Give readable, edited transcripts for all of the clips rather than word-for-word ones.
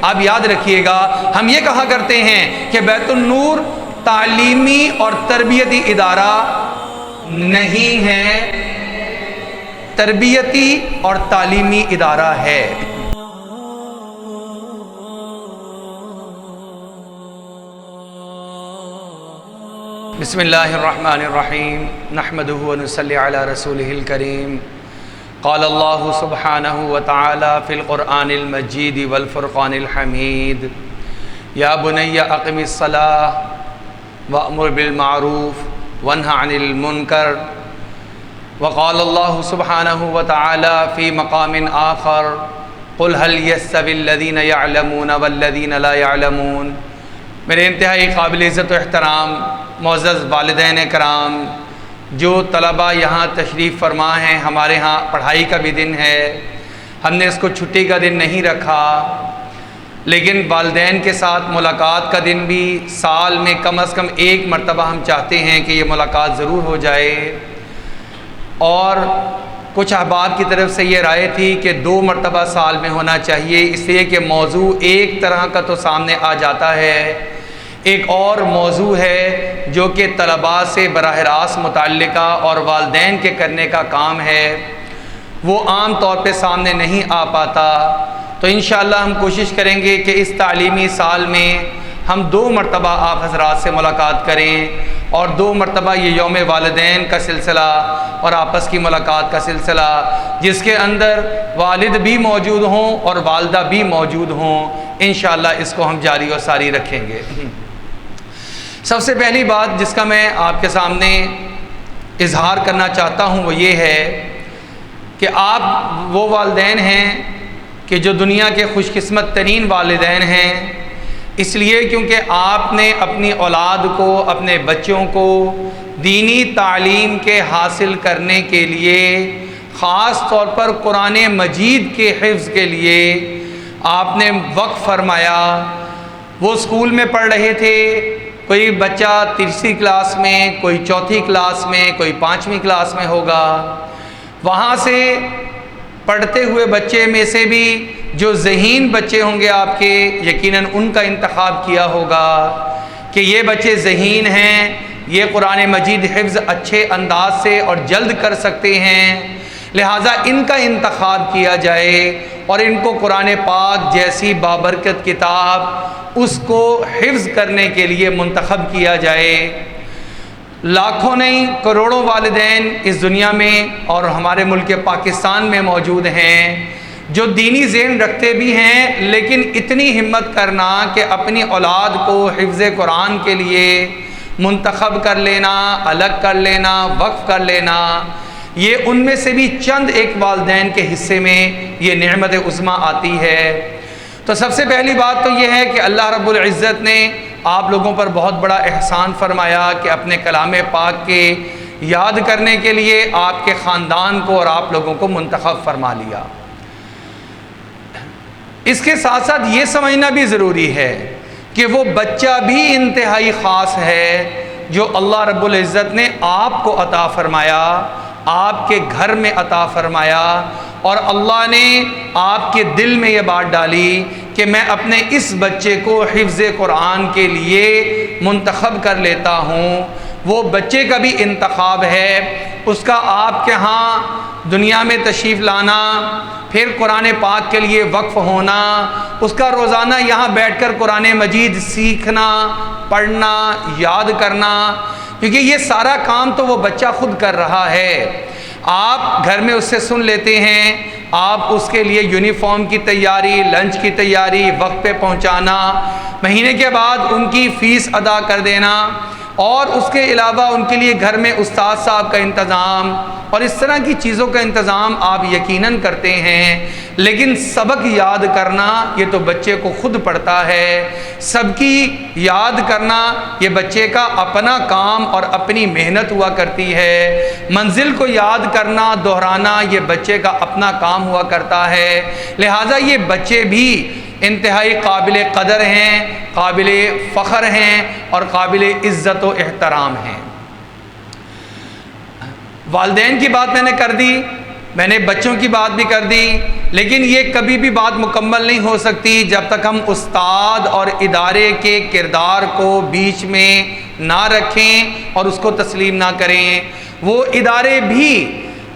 آپ یاد رکھیے گا، ہم یہ کہا کرتے ہیں کہ بیت النور تعلیمی اور تربیتی ادارہ نہیں ہے، تربیتی اور تعلیمی ادارہ ہے۔ بسم اللہ الرحمن الرحیم، نحمدہ ونصلی علی رسولہ الکریم۔ قال اللہ سبحانہ وتعالی فی القرآن المجید والفرقان الحمید، یا بنی اقم الصلاۃ وأمر بالمعروف وانہ عن المنکر۔ وقال اللہ سبحانہ وتعالی فی مقام آخر، قل هل يستوی الذین یعلمون والذین لا یعلمون۔ میرے انتہائی قابل عزت و احترام معزز والدین کرام، جو طلباء یہاں تشریف فرما ہیں، ہمارے ہاں پڑھائی کا بھی دن ہے، ہم نے اس کو چھٹی کا دن نہیں رکھا، لیکن والدین کے ساتھ ملاقات کا دن بھی سال میں کم از کم ایک مرتبہ ہم چاہتے ہیں کہ یہ ملاقات ضرور ہو جائے۔ اور کچھ احباب کی طرف سے یہ رائے تھی کہ 2 مرتبہ سال میں ہونا چاہیے، اس لیے کہ موضوع ایک طرح کا تو سامنے آ جاتا ہے، ایک اور موضوع ہے جو کہ طلباء سے براہ راست متعلقہ اور والدین کے کرنے کا کام ہے، وہ عام طور پہ سامنے نہیں آ پاتا۔ تو انشاءاللہ ہم کوشش کریں گے کہ اس تعلیمی سال میں ہم 2 مرتبہ آپ حضرات سے ملاقات کریں، اور 2 مرتبہ یہ یوم والدین کا سلسلہ اور آپس کی ملاقات کا سلسلہ، جس کے اندر والد بھی موجود ہوں اور والدہ بھی موجود ہوں، انشاءاللہ اس کو ہم جاری و ساری رکھیں گے۔ سب سے پہلی بات جس کا میں آپ کے سامنے اظہار کرنا چاہتا ہوں وہ یہ ہے کہ آپ وہ والدین ہیں کہ جو دنیا کے خوش قسمت ترین والدین ہیں، اس لیے کیونکہ آپ نے اپنی اولاد کو، اپنے بچوں کو دینی تعلیم کے حاصل کرنے کے لیے، خاص طور پر قرآن مجید کے حفظ کے لیے آپ نے وقف فرمایا۔ وہ اسکول میں پڑھ رہے تھے، کوئی بچہ تیسری کلاس میں، کوئی چوتھی کلاس میں، کوئی 5ویں کلاس میں ہوگا، وہاں سے پڑھتے ہوئے بچے میں سے بھی جو ذہین بچے ہوں گے آپ کے، یقیناً ان کا انتخاب کیا ہوگا کہ یہ بچے ذہین ہیں، یہ قرآن مجید حفظ اچھے انداز سے اور جلد کر سکتے ہیں، لہٰذا ان کا انتخاب کیا جائے اور ان کو قرآن پاک جیسی بابرکت کتاب اس کو حفظ کرنے کے لیے منتخب کیا جائے۔ لاکھوں نہیں کروڑوں والدین اس دنیا میں اور ہمارے ملک پاکستان میں موجود ہیں جو دینی ذہن رکھتے بھی ہیں، لیکن اتنی ہمت کرنا کہ اپنی اولاد کو حفظ قرآن کے لیے منتخب کر لینا، الگ کر لینا، وقف کر لینا، یہ ان میں سے بھی چند ایک والدین کے حصے میں یہ نعمت عظمیٰ آتی ہے۔ تو سب سے پہلی بات تو یہ ہے کہ اللہ رب العزت نے آپ لوگوں پر بہت بڑا احسان فرمایا کہ اپنے کلام پاک کے یاد کرنے کے لیے آپ کے خاندان کو اور آپ لوگوں کو منتخب فرما لیا۔ اس کے ساتھ ساتھ یہ سمجھنا بھی ضروری ہے کہ وہ بچہ بھی انتہائی خاص ہے جو اللہ رب العزت نے آپ کو عطا فرمایا، آپ کے گھر میں عطا فرمایا، اور اللہ نے آپ کے دل میں یہ بات ڈالی کہ میں اپنے اس بچے کو حفظ قرآن کے لیے منتخب کر لیتا ہوں۔ وہ بچے کا بھی انتخاب ہے، اس کا آپ کے ہاں دنیا میں تشریف لانا، پھر قرآن پاک کے لیے وقف ہونا، اس کا روزانہ یہاں بیٹھ کر قرآن مجید سیکھنا، پڑھنا، یاد کرنا، کیونکہ یہ سارا کام تو وہ بچہ خود کر رہا ہے۔ آپ گھر میں اس سے سن لیتے ہیں، آپ اس کے لیے یونیفارم کی تیاری، لنچ کی تیاری، وقت پہ پہنچانا، مہینے کے بعد ان کی فیس ادا کر دینا، اور اس کے علاوہ ان کے لیے گھر میں استاد صاحب کا انتظام اور اس طرح کی چیزوں کا انتظام آپ یقیناً کرتے ہیں، لیکن سبق یاد کرنا یہ تو بچے کو خود پڑتا ہے۔ سب کی یاد کرنا یہ بچے کا اپنا کام اور اپنی محنت ہوا کرتی ہے، منزل کو یاد کرنا، دہرانا یہ بچے کا اپنا کام ہوا کرتا ہے، لہٰذا یہ بچے بھی انتہائی قابل قدر ہیں، قابل فخر ہیں اور قابل عزت و احترام ہیں۔ والدین کی بات میں نے کر دی، میں نے بچوں کی بات بھی کر دی، لیکن یہ کبھی بھی بات مکمل نہیں ہو سکتی جب تک ہم استاد اور ادارے کے کردار کو بیچ میں نہ رکھیں اور اس کو تسلیم نہ کریں۔ وہ ادارے بھی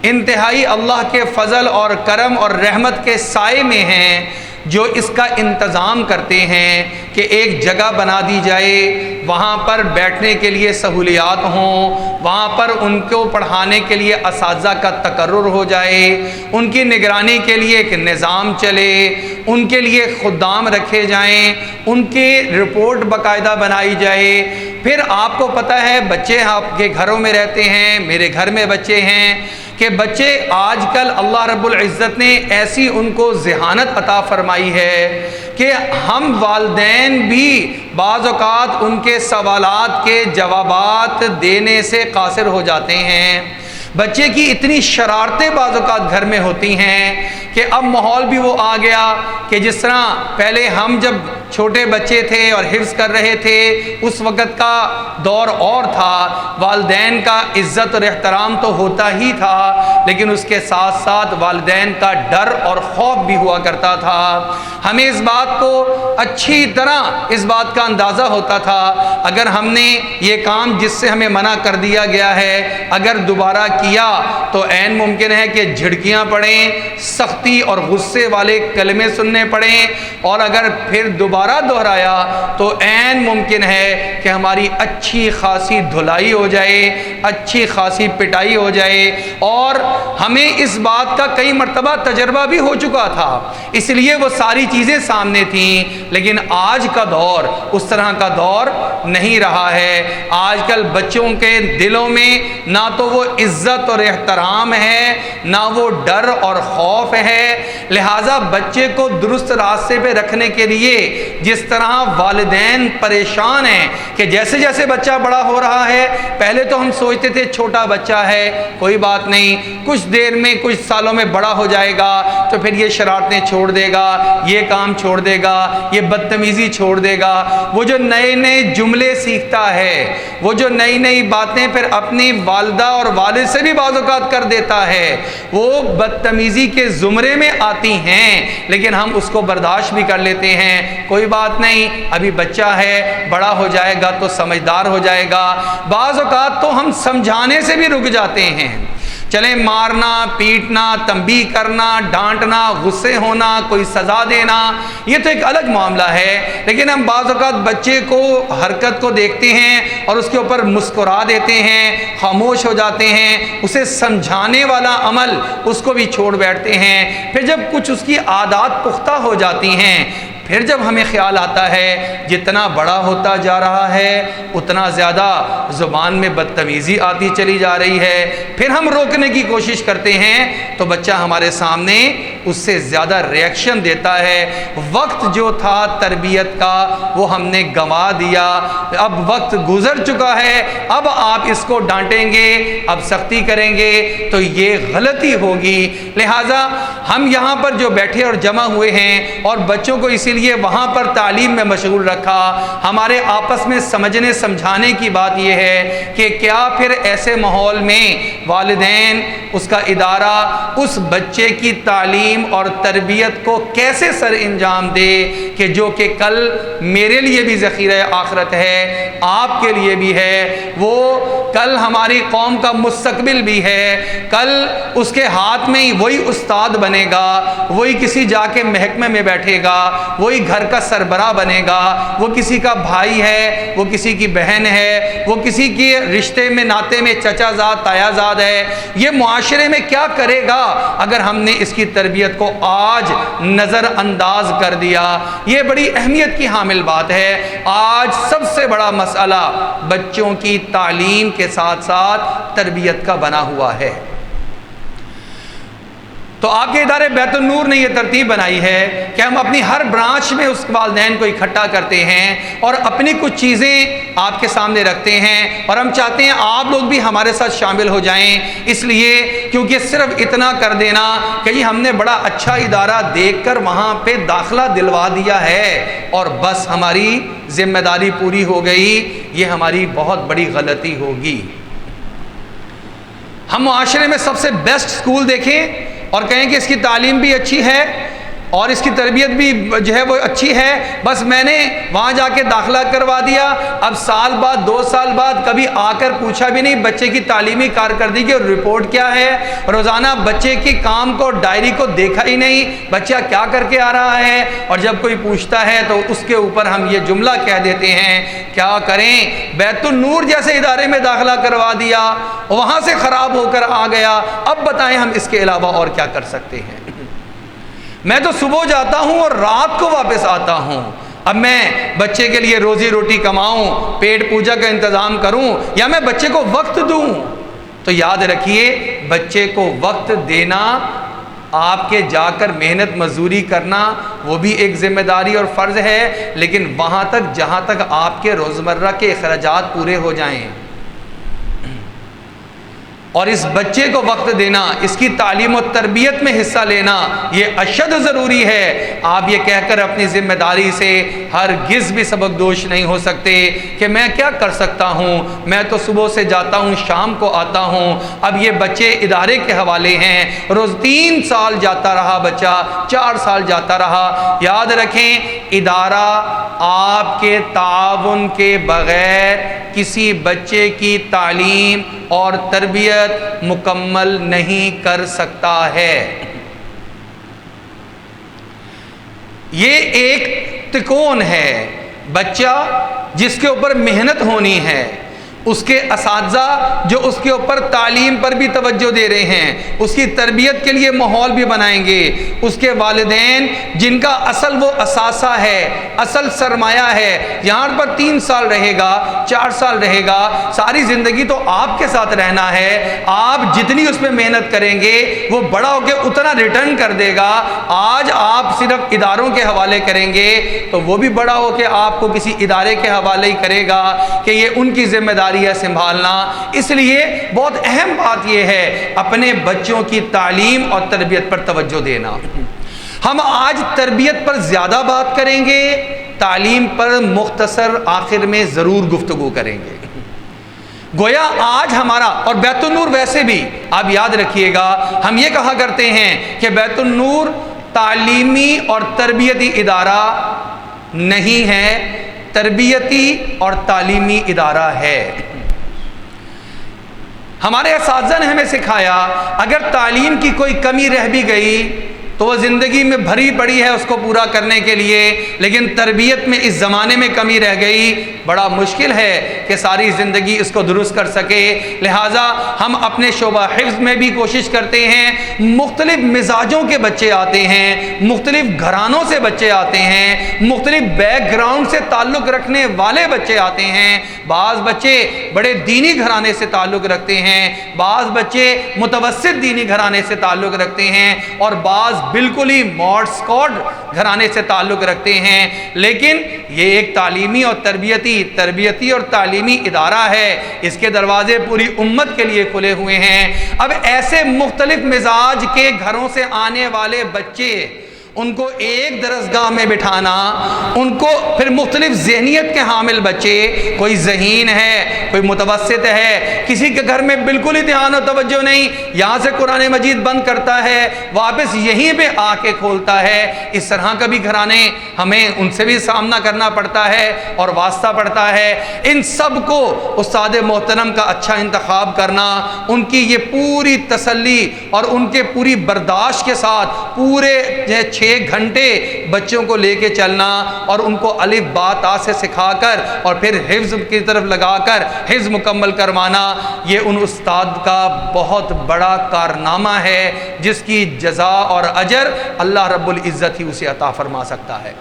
انتہائی اللہ کے فضل اور کرم اور رحمت کے سائے میں ہیں جو اس کا انتظام کرتے ہیں کہ ایک جگہ بنا دی جائے، وہاں پر بیٹھنے کے لیے سہولیات ہوں، وہاں پر ان کو پڑھانے کے لیے اساتذہ کا تقرر ہو جائے، ان کی نگرانی کے لیے ایک نظام چلے، ان کے لیے خدام رکھے جائیں، ان کی رپورٹ باقاعدہ بنائی جائے۔ پھر آپ کو پتہ ہے بچے آپ کے گھروں میں رہتے ہیں، میرے گھر میں بچے ہیں، کہ بچے آج کل اللہ رب العزت نے ایسی ان کو ذہانت عطا فرمائی ہے کہ ہم والدین بھی بعض اوقات ان کے سوالات کے جوابات دینے سے قاصر ہو جاتے ہیں۔ بچے کی اتنی شرارتیں بعض اوقات گھر میں ہوتی ہیں کہ اب ماحول بھی وہ آ گیا کہ جس طرح پہلے ہم جب چھوٹے بچے تھے اور حفظ کر رہے تھے اس وقت کا دور اور تھا، والدین کا عزت اور احترام تو ہوتا ہی تھا، لیکن اس کے ساتھ ساتھ والدین کا ڈر اور خوف بھی ہوا کرتا تھا۔ ہمیں اس بات کو اچھی طرح اس بات کا اندازہ ہوتا تھا اگر ہم نے یہ کام جس سے ہمیں منع کر دیا گیا ہے اگر دوبارہ کیا تو عین ممکن ہے کہ جھڑکیاں پڑیں، سختی اور غصے والے کلمے سننے پڑیں، اور اگر پھر دوبارہ دہرایا تو عین ممکن ہے کہ ہماری اچھی خاصی دھلائی ہو جائے، اچھی خاصی پٹائی ہو جائے۔ اور ہمیں اس بات کا کئی مرتبہ تجربہ بھی ہو چکا تھا، اس لیے وہ ساری چیزیں سامنے تھیں۔ لیکن آج کا دور اس طرح کا دور نہیں رہا ہے۔ آج کل بچوں کے دلوں میں نہ تو وہ عزت اور احترام ہے، نہ وہ ڈر اور خوف ہے۔ لہٰذا بچے کو درست راستے پہ رکھنے کے لیے جس طرح والدین پریشان ہیں کہ جیسے جیسے بچہ بڑا ہو رہا ہے، پہلے تو ہم سوچتے تھے چھوٹا بچہ ہے کوئی بات نہیں، کچھ دیر میں کچھ سالوں میں بڑا ہو جائے گا تو پھر یہ شرارتیں چھوڑ دے گا، یہ کام چھوڑ دے گا، یہ بدتمیزی چھوڑ دے گا۔ وہ جو نئے نئے جملے سیکھتا ہے، وہ جو نئی نئی باتیں پھر اپنی والدہ اور والد سے بھی بعض اوقات کر دیتا ہے، وہ بدتمیزی کے زمرے میں آتی ہیں، لیکن ہم اس کو برداشت بھی کر لیتے ہیں، کوئی بات نہیں ابھی بچہ ہے، بڑا ہو جائے گا تو سمجھدار ہو جائے گا۔ بعض اوقات تو ہم سمجھانے سے بھی رک جاتے ہیں، چلیں مارنا، پیٹنا، تنبیہ کرنا، ڈانٹنا، غصے ہونا، کوئی سزا دینا، یہ تو ایک الگ معاملہ ہے، لیکن ہم بعض اوقات بچے کو حرکت کو دیکھتے ہیں اور اس کے اوپر مسکرا دیتے ہیں، خاموش ہو جاتے ہیں، اسے سمجھانے والا عمل اس کو بھی چھوڑ بیٹھتے ہیں۔ پھر جب کچھ اس کی عادات پختہ ہو جاتی ہیں، پھر جب ہمیں خیال آتا ہے جتنا بڑا ہوتا جا رہا ہے اتنا زیادہ زبان میں بدتمیزی آتی چلی جا رہی ہے، پھر ہم روکنے کی کوشش کرتے ہیں تو بچہ ہمارے سامنے اس سے زیادہ ریئیکشن دیتا ہے۔ وقت جو تھا تربیت کا وہ ہم نے گنوا دیا، اب وقت گزر چکا ہے، اب آپ اس کو ڈانٹیں گے، اب سختی کریں گے تو یہ غلطی ہوگی۔ لہٰذا ہم یہاں پر جو بیٹھے اور جمع ہوئے ہیں اور بچوں کو اسی لیے وہاں پر تعلیم میں مشغول رکھا، ہمارے آپس میں سمجھنے سمجھانے کی بات یہ ہے کہ کیا پھر ایسے ماحول میں والدین، اس کا ادارہ اس بچے کی تعلیم اور تربیت کو کیسے سر انجام دے کہ جو کہ کل میرے لیے بھی ذخیرہ آخرت ہے، آپ کے لیے بھی ہے، وہ کل ہماری قوم کا مستقبل بھی ہے، کل اس کے ہاتھ میں ہی وہی استاد بنے گا، وہی کسی جا کے محکمے میں بیٹھے گا، وہی گھر کا سربراہ بنے گا، وہ کسی کا بھائی ہے، وہ کسی کی بہن ہے، وہ کسی کے رشتے میں ناطے میں چچا زاد تایا زاد ہے۔ یہ معاشرے میں کیا کرے گا اگر ہم نے اس کی تربیت کو آج نظر انداز کر دیا؟ یہ بڑی اہمیت کی حامل بات ہے۔ آج سب سے بڑا مسئلہ بچوں کی تعلیم کے ساتھ ساتھ تربیت کا بنا ہوا ہے۔ تو آپ کے ادارے بیت النور نے یہ ترتیب بنائی ہے کہ ہم اپنی ہر برانچ میں اس والدین کو اکٹھا کرتے ہیں اور اپنی کچھ چیزیں آپ کے سامنے رکھتے ہیں، اور ہم چاہتے ہیں آپ لوگ بھی ہمارے ساتھ شامل ہو جائیں، اس لیے کیونکہ صرف اتنا کر دینا کہ جی ہم نے بڑا اچھا ادارہ دیکھ کر وہاں پہ داخلہ دلوا دیا ہے اور بس ہماری ذمہ داری پوری ہو گئی، یہ ہماری بہت بڑی غلطی ہوگی۔ ہم معاشرے میں سب سے بیسٹ اسکول دیکھیں اور کہیں کہ اس کی تعلیم بھی اچھی ہے اور اس کی تربیت بھی جو ہے وہ اچھی ہے، بس میں نے وہاں جا کے داخلہ کروا دیا، اب سال بعد 2 سال بعد کبھی آ کر پوچھا بھی نہیں بچے کی تعلیمی کارکردگی اور رپورٹ کیا ہے، روزانہ بچے کی کام کو ڈائری کو دیکھا ہی نہیں، بچہ کیا کر کے آ رہا ہے، اور جب کوئی پوچھتا ہے تو اس کے اوپر ہم یہ جملہ کہہ دیتے ہیں کیا کریں، بیت النور جیسے ادارے میں داخلہ کروا دیا، وہاں سے خراب ہو کر آ گیا، اب بتائیں ہم اس کے علاوہ اور کیا کر سکتے ہیں؟ میں تو صبح جاتا ہوں اور رات کو واپس آتا ہوں، اب میں بچے کے لیے روزی روٹی کماؤں، پیٹ پوجا کا انتظام کروں، یا میں بچے کو وقت دوں؟ تو یاد رکھیے بچے کو وقت دینا، آپ کے جا کر محنت مزدوری کرنا وہ بھی ایک ذمہ داری اور فرض ہے، لیکن وہاں تک جہاں تک آپ کے روزمرہ کے اخراجات پورے ہو جائیں، اور اس بچے کو وقت دینا، اس کی تعلیم و تربیت میں حصہ لینا یہ اشد ضروری ہے۔ آپ یہ کہہ کر اپنی ذمہ داری سے ہرگز بھی سبق دوش نہیں ہو سکتے کہ میں کیا کر سکتا ہوں، میں تو صبح سے جاتا ہوں شام کو آتا ہوں، اب یہ بچے ادارے کے حوالے ہیں، روز 3 سال جاتا رہا بچہ، 4 سال جاتا رہا، یاد رکھیں ادارہ آپ کے تعاون کے بغیر کسی بچے کی تعلیم اور تربیت مکمل نہیں کر سکتا ہے۔ یہ ایک تکون ہے، بچہ جس کے اوپر محنت ہونی ہے، اس کے اساتذہ جو اس کے اوپر تعلیم پر بھی توجہ دے رہے ہیں، اس کی تربیت کے لیے ماحول بھی بنائیں گے، اس کے والدین جن کا اصل وہ اثاثہ ہے، اصل سرمایہ ہے، یہاں پر 3 سال رہے گا، 4 سال رہے گا، ساری زندگی تو آپ کے ساتھ رہنا ہے، آپ جتنی اس میں محنت کریں گے وہ بڑا ہو کے اتنا ریٹرن کر دے گا۔ آج آپ صرف اداروں کے حوالے کریں گے تو وہ بھی بڑا ہو کے آپ کو کسی ادارے کے حوالے ہی کرے گا کہ یہ ان کی ذمہ داری ہے سنبھالنا۔ اس لیے بہت اہم بات یہ ہے اپنے بچوں کی تعلیم اور تربیت پر توجہ دینا۔ ہم آج تربیت پر زیادہ بات کریں گے، تعلیم پر مختصر آخر میں ضرور گفتگو کریں گے۔ گویا آج ہمارا، اور بیت النور ویسے بھی آپ یاد رکھیے گا، ہم یہ کہا کرتے ہیں کہ بیت النور تعلیمی اور تربیتی ادارہ نہیں ہے، تربیتی اور تعلیمی ادارہ ہے۔ ہمارے اساتذہ نے ہمیں سکھایا اگر تعلیم کی کوئی کمی رہ بھی گئی تو وہ زندگی میں بھری پڑی ہے اس کو پورا کرنے کے لیے، لیکن تربیت میں اس زمانے میں کمی رہ گئی، بڑا مشکل ہے کہ ساری زندگی اس کو درست کر سکے۔ لہٰذا ہم اپنے شعبہ حفظ میں بھی کوشش کرتے ہیں، مختلف مزاجوں کے بچے آتے ہیں، مختلف گھرانوں سے بچے آتے ہیں، مختلف بیک گراؤنڈ سے تعلق رکھنے والے بچے آتے ہیں، بعض بچے بڑے دینی گھرانے سے تعلق رکھتے ہیں، بعض بچے متوسط دینی گھرانے سے تعلق رکھتے ہیں، اور بعض بالکل ہی ماڈ اسکاڈ گھرانے سے تعلق رکھتے ہیں، لیکن یہ ایک تعلیمی اور تربیتی اور تعلیمی ادارہ ہے، اس کے دروازے پوری امت کے لیے کھلے ہوئے ہیں۔ اب ایسے مختلف مزاج کے گھروں سے آنے والے بچے، ان کو ایک درسگاہ میں بٹھانا، ان کو پھر مختلف ذہنیت کے حامل بچے، کوئی ذہین ہے، کوئی متوسط ہے، کسی کے گھر میں بالکل ہی دھیان و توجہ نہیں، یہاں سے قرآن مجید بند کرتا ہے واپس یہیں پہ آ کے کھولتا ہے، اس طرح کا بھی گھرانے ہمیں ان سے بھی سامنا کرنا پڑتا ہے اور واسطہ پڑتا ہے۔ ان سب کو استاد محترم کا اچھا انتخاب کرنا، ان کی یہ پوری تسلی اور ان کے پوری برداشت کے ساتھ پورے 6 گھنٹے بچوں کو لے کے چلنا اور ان کو الف با تا سے سکھا کر اور پھر حفظ کی طرف لگا کر حفظ مکمل کروانا، یہ ان استاد کا بہت بڑا کارنامہ ہے جس کی جزا اور اجر اللہ رب العزت ہی اسے عطا فرما سکتا ہے۔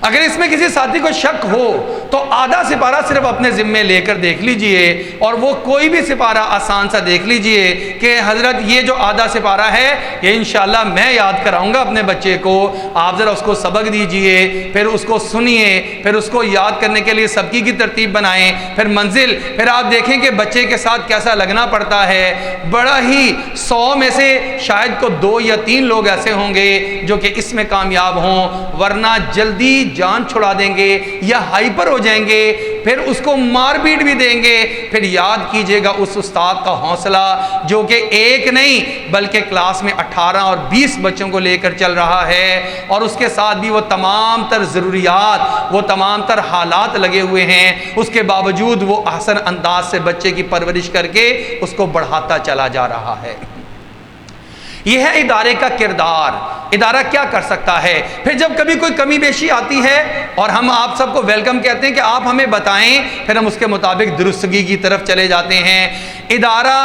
اگر اس میں کسی ساتھی کو شک ہو تو آدھا سپارہ صرف اپنے ذمے لے کر دیکھ لیجئے، اور وہ کوئی بھی سپارہ آسان سا دیکھ لیجئے کہ حضرت یہ جو آدھا سپارہ ہے یہ انشاءاللہ میں یاد کراؤں گا اپنے بچے کو، آپ ذرا اس کو سبق دیجئے، پھر اس کو سنیے، پھر اس کو یاد کرنے کے لیے سبقی کی ترتیب بنائیں، پھر منزل، پھر آپ دیکھیں کہ بچے کے ساتھ کیسا لگنا پڑتا ہے۔ بڑا ہی 100 میں سے شاید کو 2 یا 3 لوگ ایسے ہوں گے جو کہ اس میں کامیاب ہوں، ورنہ جلدی جان چھڑا دیں گے یا ہائپر ہو ہو جائیں گے، پھر اس کو مار پیٹ بھی دیں گے، پھر یاد کیجئے گا اس استاد کا حوصلہ جو کہ ایک نہیں بلکہ کلاس میں 18 اور 20 بچوں کو لے کر چل رہا ہے، اور اس کے ساتھ بھی وہ تمام تر ضروریات، وہ تمام تر حالات لگے ہوئے ہیں، اس کے باوجود وہ احسن انداز سے بچے کی پرورش کر کے اس کو بڑھاتا چلا جا رہا ہے۔ یہ ہے ادارے کا کردار، ادارہ کیا کر سکتا ہے۔ پھر جب کبھی کوئی کمی بیشی آتی ہے اور ہم آپ سب کو ویلکم کہتے ہیں کہ آپ ہمیں بتائیں، پھر ہم اس کے مطابق درستگی کی طرف چلے جاتے ہیں۔ ادارہ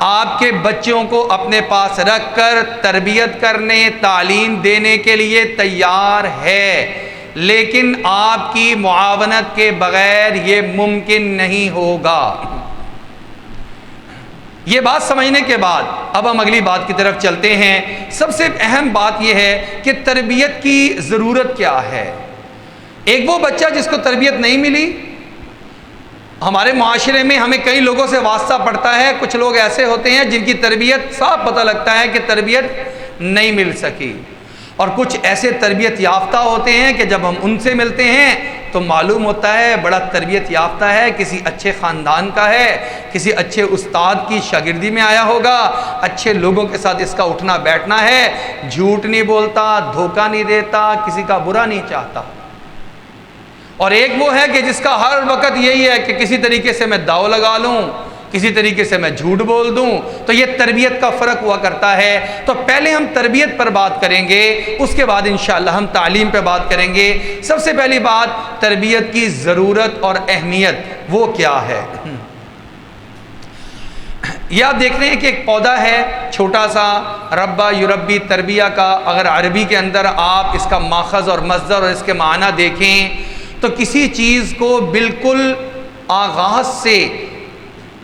آپ کے بچوں کو اپنے پاس رکھ کر تربیت کرنے، تعلیم دینے کے لیے تیار ہے، لیکن آپ کی معاونت کے بغیر یہ ممکن نہیں ہوگا۔ یہ بات سمجھنے کے بعد اب ہم اگلی بات کی طرف چلتے ہیں۔ سب سے اہم بات یہ ہے کہ تربیت کی ضرورت کیا ہے۔ ایک وہ بچہ جس کو تربیت نہیں ملی، ہمارے معاشرے میں ہمیں کئی لوگوں سے واسطہ پڑتا ہے، کچھ لوگ ایسے ہوتے ہیں جن کی تربیت صاف پتہ لگتا ہے کہ تربیت نہیں مل سکی، اور کچھ ایسے تربیت یافتہ ہوتے ہیں کہ جب ہم ان سے ملتے ہیں تو معلوم ہوتا ہے بڑا تربیت یافتہ ہے، کسی اچھے خاندان کا ہے، کسی اچھے استاد کی شاگردی میں آیا ہوگا، اچھے لوگوں کے ساتھ اس کا اٹھنا بیٹھنا ہے، جھوٹ نہیں بولتا، دھوکہ نہیں دیتا، کسی کا برا نہیں چاہتا۔ اور ایک وہ ہے کہ جس کا ہر وقت یہی ہے کہ کسی طریقے سے میں داؤ لگا لوں، کسی طریقے سے میں جھوٹ بول دوں۔ تو یہ تربیت کا فرق ہوا کرتا ہے۔ تو پہلے ہم تربیت پر بات کریں گے، اس کے بعد انشاءاللہ ہم تعلیم پہ بات کریں گے۔ سب سے پہلی بات، تربیت کی ضرورت اور اہمیت وہ کیا ہے۔ یہ آپ دیکھ رہے ہیں کہ ایک پودا ہے چھوٹا سا، ربا یربی تربیہ کا، اگر عربی کے اندر آپ اس کا ماخذ اور مصدر اور اس کے معنی دیکھیں تو کسی چیز کو بالکل آغاز سے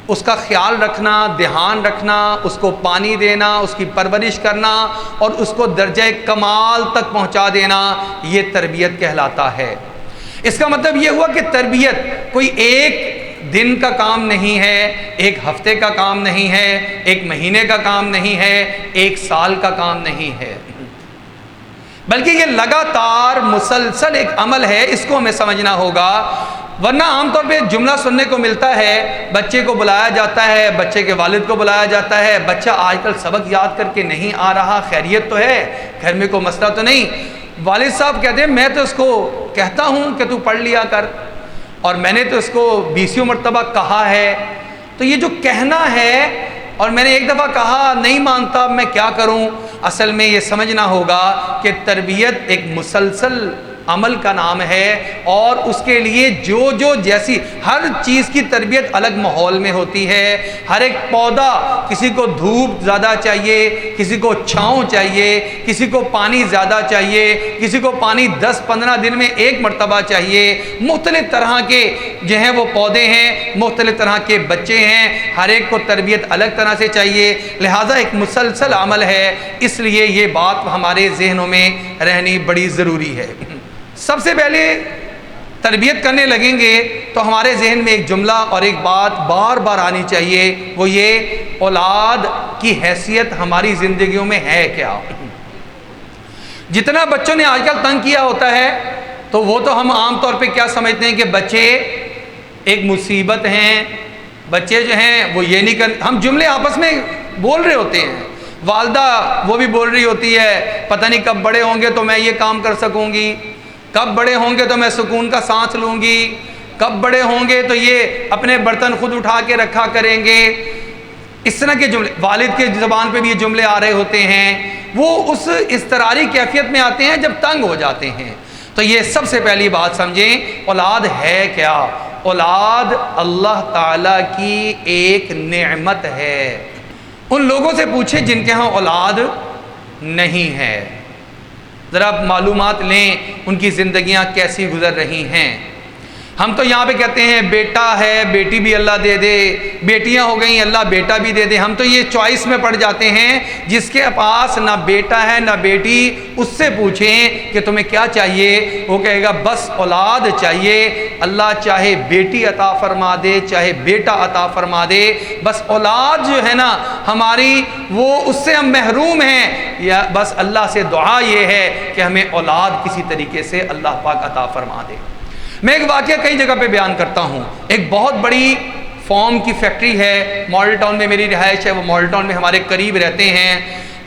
اس کا خیال رکھنا، دھیان رکھنا، اس کو پانی دینا، اس کی پرورش کرنا اور اس کو درجہ کمال تک پہنچا دینا، یہ تربیت کہلاتا ہے۔ اس کا مطلب یہ ہوا کہ تربیت کوئی ایک دن کا کام نہیں ہے، ایک ہفتے کا کام نہیں ہے، ایک مہینے کا کام نہیں ہے، ایک سال کا کام نہیں ہے، بلکہ یہ لگاتار مسلسل ایک عمل ہے۔ اس کو ہمیں سمجھنا ہوگا، ورنہ عام طور پہ جملہ سننے کو ملتا ہے، بچے کو بلایا جاتا ہے، بچے کے والد کو بلایا جاتا ہے، بچہ آج کل سبق یاد کر کے نہیں آ رہا، خیریت تو ہے، گھر میں کوئی مسئلہ تو نہیں۔ والد صاحب کہتے ہیں میں تو اس کو کہتا ہوں کہ تو پڑھ لیا کر، اور میں نے تو اس کو 20 مرتبہ کہا ہے۔ تو یہ جو کہنا ہے، اور میں نے ایک دفعہ کہا نہیں مانتا، میں کیا کروں؟ اصل میں یہ سمجھنا ہوگا کہ تربیت ایک مسلسل عمل کا نام ہے، اور اس کے لیے جو جیسی ہر چیز کی تربیت الگ ماحول میں ہوتی ہے۔ ہر ایک پودا، کسی کو دھوپ زیادہ چاہیے، کسی کو چھاؤں چاہیے، کسی کو پانی زیادہ چاہیے، کسی کو پانی 10-15 دن میں ایک مرتبہ چاہیے۔ مختلف طرح کے جو ہیں وہ پودے ہیں، مختلف طرح کے بچے ہیں، ہر ایک کو تربیت الگ طرح سے چاہیے، لہٰذا ایک مسلسل عمل ہے۔ اس لیے یہ بات ہمارے ذہنوں میں رہنی بڑی ضروری ہے۔ سب سے پہلے تربیت کرنے لگیں گے تو ہمارے ذہن میں ایک جملہ اور ایک بات بار بار آنی چاہیے، وہ یہ اولاد کی حیثیت ہماری زندگیوں میں ہے کیا۔ جتنا بچوں نے آج کل تنگ کیا ہوتا ہے تو وہ تو ہم عام طور پہ کیا سمجھتے ہیں کہ بچے ایک مصیبت ہیں، بچے جو ہیں وہ یہ نہیں کر، ہم جملے آپس میں بول رہے ہوتے ہیں، والدہ وہ بھی بول رہی ہوتی ہے پتہ نہیں کب بڑے ہوں گے تو میں یہ کام کر سکوں گی، کب بڑے ہوں گے تو میں سکون کا سانس لوں گی، کب بڑے ہوں گے تو یہ اپنے برتن خود اٹھا کے رکھا کریں گے۔ اس طرح کے جملے والد کے زبان پہ بھی یہ جملے آ رہے ہوتے ہیں، وہ اس اضطراری کیفیت میں آتے ہیں جب تنگ ہو جاتے ہیں۔ تو یہ سب سے پہلی بات سمجھیں، اولاد ہے کیا؟ اولاد اللہ تعالیٰ کی ایک نعمت ہے۔ ان لوگوں سے پوچھیں جن کے ہاں اولاد نہیں ہے، ذرا معلومات لیں ان کی زندگیاں کیسی گزر رہی ہیں۔ ہم تو یہاں پہ کہتے ہیں بیٹا ہے، بیٹی بھی اللہ دے دے، بیٹیاں ہو گئیں اللہ بیٹا بھی دے دے۔ ہم تو یہ چوائس میں پڑ جاتے ہیں۔ جس کے پاس نہ بیٹا ہے نہ بیٹی، اس سے پوچھیں کہ تمہیں کیا چاہیے، وہ کہے گا بس اولاد چاہیے، اللہ چاہے بیٹی عطا فرما دے چاہے بیٹا عطا فرما دے، بس اولاد جو ہے نا ہماری وہ اس سے ہم محروم ہیں، یا بس اللہ سے دعا یہ ہے کہ ہمیں اولاد کسی طریقے سے اللہ پاک عطا فرما دے۔ میں ایک واقعہ کئی جگہ پہ بیان کرتا ہوں. ایک بہت بڑی فارم کی فیکٹری ہے، ماڈل ٹاؤن میں میری رہائش ہے، وہ ماڈل ٹاؤن میں ہمارے قریب رہتے ہیں.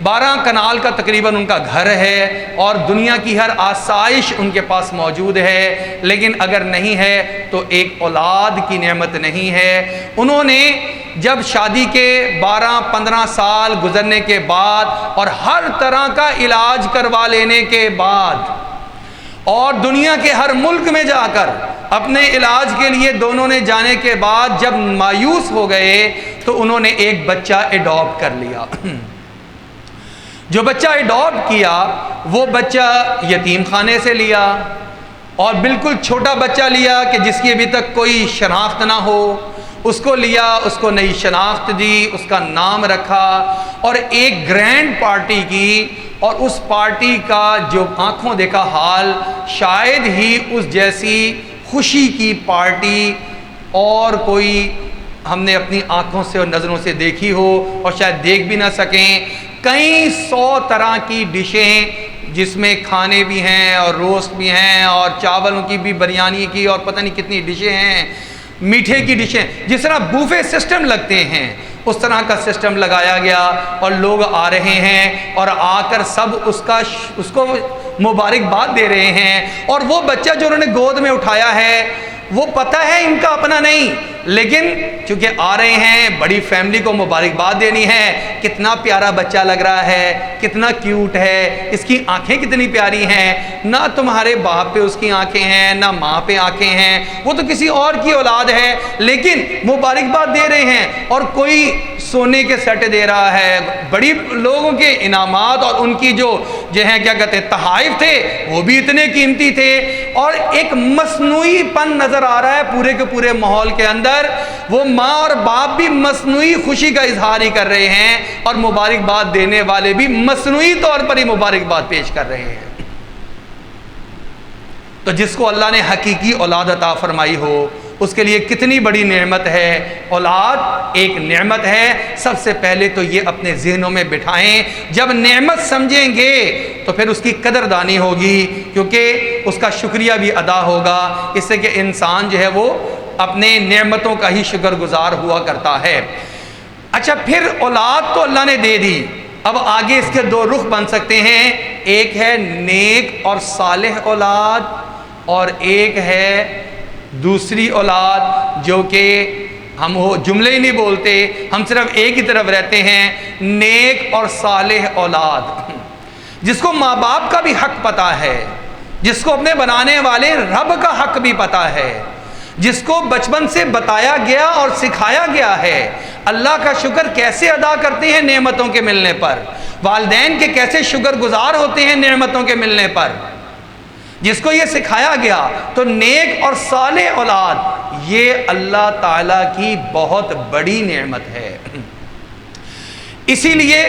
12 کنال کا تقریباً ان کا گھر ہے اور دنیا کی ہر آسائش ان کے پاس موجود ہے، لیکن اگر نہیں ہے تو ایک اولاد کی نعمت نہیں ہے. انہوں نے جب شادی کے 12-15 سال گزرنے کے بعد اور ہر طرح کا علاج کروا لینے کے بعد اور دنیا کے ہر ملک میں جا کر اپنے علاج کے لیے دونوں نے جانے کے بعد جب مایوس ہو گئے تو انہوں نے ایک بچہ ایڈاپٹ کر لیا. جو بچہ ایڈاپٹ کیا وہ بچہ یتیم خانے سے لیا اور بالکل چھوٹا بچہ لیا کہ جس کی ابھی تک کوئی شناخت نہ ہو. اس کو لیا، اس کو نئی شناخت دی، اس کا نام رکھا اور ایک گرینڈ پارٹی کی، اور اس پارٹی کا جو آنکھوں دیکھا حال شاید ہی اس جیسی خوشی کی پارٹی اور کوئی ہم نے اپنی آنکھوں سے اور نظروں سے دیکھی ہو اور شاید دیکھ بھی نہ سکیں. کئی 100 طرح کی ڈشیں جس میں کھانے بھی ہیں اور روسٹ بھی ہیں اور چاولوں کی بھی، بریانی کی، اور پتہ نہیں کتنی ڈشیں ہیں، میٹھے کی ڈشیں. جس طرح بوفے سسٹم لگتے ہیں اس طرح کا سسٹم لگایا گیا اور لوگ آ رہے ہیں اور آ کر سب اس کو مبارکباد دے رہے ہیں. اور وہ بچہ جو انہوں نے گود میں اٹھایا ہے وہ پتہ ہے ان کا اپنا نہیں، لیکن چونکہ آ رہے ہیں بڑی فیملی کو مبارکباد دینی ہے. کتنا پیارا بچہ لگ رہا ہے، کتنا کیوٹ ہے، اس کی آنکھیں کتنی پیاری ہیں. نہ تمہارے باپ پہ اس کی آنکھیں ہیں، نہ ماں پہ آنکھیں ہیں، وہ تو کسی اور کی اولاد ہے، لیکن مبارکباد دے رہے ہیں. اور کوئی سونے کے سیٹ دے رہا ہے، بڑی لوگوں کے انعامات اور ان کی جو ہیں کیا کہتے ہیں تحائف تھے وہ بھی اتنے قیمتی تھے. اور ایک مصنوعی پن نظر آ رہا ہے پورے کے پورے ماحول کے اندر. وہ ماں اور باپ بھی مصنوعی خوشی کا اظہار ہی کر رہے ہیں اور مبارکباد دینے والے بھی مصنوعی طور پر ہی مبارکباد پیش کر رہے ہیں. تو جس کو اللہ نے حقیقی اولاد عطا فرمائی ہو اس کے لیے کتنی بڑی نعمت ہے. اولاد ایک نعمت ہے. سب سے پہلے تو یہ اپنے ذہنوں میں بٹھائیں، جب نعمت سمجھیں گے تو پھر اس کی قدر دانی ہوگی، کیونکہ اس کا شکریہ بھی ادا ہوگا. اس سے کہ انسان جو ہے وہ اپنے نعمتوں کا ہی شکر گزار ہوا کرتا ہے. اچھا، پھر اولاد تو اللہ نے دے دی، اب آگے اس کے 2 رخ بن سکتے ہیں. ایک ہے نیک اور صالح اولاد اور ایک ہے دوسری اولاد جو کہ ہم جملے ہی نہیں بولتے، ہم صرف ایک ہی طرف رہتے ہیں. نیک اور صالح اولاد جس کو ماں باپ کا بھی حق پتہ ہے، جس کو اپنے بنانے والے رب کا حق بھی پتہ ہے، جس کو بچپن سے بتایا گیا اور سکھایا گیا ہے اللہ کا شکر کیسے ادا کرتے ہیں نعمتوں کے ملنے پر، والدین کے کیسے شکر گزار ہوتے ہیں نعمتوں کے ملنے پر، جس کو یہ سکھایا گیا. تو نیک اور صالح اولاد یہ اللہ تعالیٰ کی بہت بڑی نعمت ہے. اسی لیے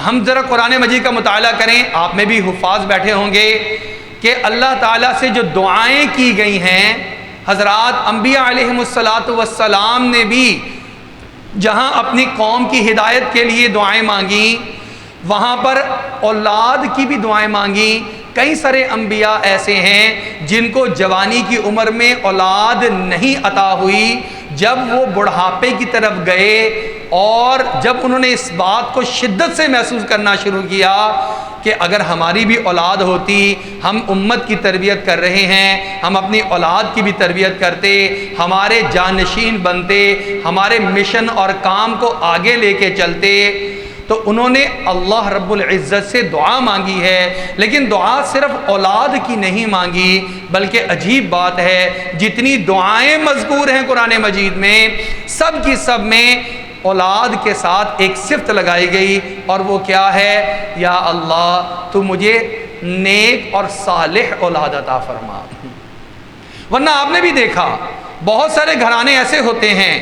ہم ذرا قرآن مجید کا مطالعہ کریں. آپ میں بھی حفاظ بیٹھے ہوں گے کہ اللہ تعالیٰ سے جو دعائیں کی گئی ہیں، حضرات انبیاء علیہم السلام نے بھی جہاں اپنی قوم کی ہدایت کے لیے دعائیں مانگیں وہاں پر اولاد کی بھی دعائیں مانگیں. کئی سارے انبیاء ایسے ہیں جن کو جوانی کی عمر میں اولاد نہیں عطا ہوئی. جب وہ بڑھاپے کی طرف گئے اور جب انہوں نے اس بات کو شدت سے محسوس کرنا شروع کیا کہ اگر ہماری بھی اولاد ہوتی، ہم امت کی تربیت کر رہے ہیں، ہم اپنی اولاد کی بھی تربیت کرتے، ہمارے جانشین بنتے، ہمارے مشن اور کام کو آگے لے کے چلتے. تو انہوں نے اللہ رب العزت سے دعا مانگی ہے، لیکن دعا صرف اولاد کی نہیں مانگی، بلکہ عجیب بات ہے جتنی دعائیں مذکور ہیں قرآن مجید میں سب کی سب میں اولاد کے ساتھ ایک صفت لگائی گئی، اور وہ کیا ہے؟ یا اللہ تو مجھے نیک اور صالح اولاد عطا فرما. ورنہ آپ نے بھی دیکھا بہت سارے گھرانے ایسے ہوتے ہیں،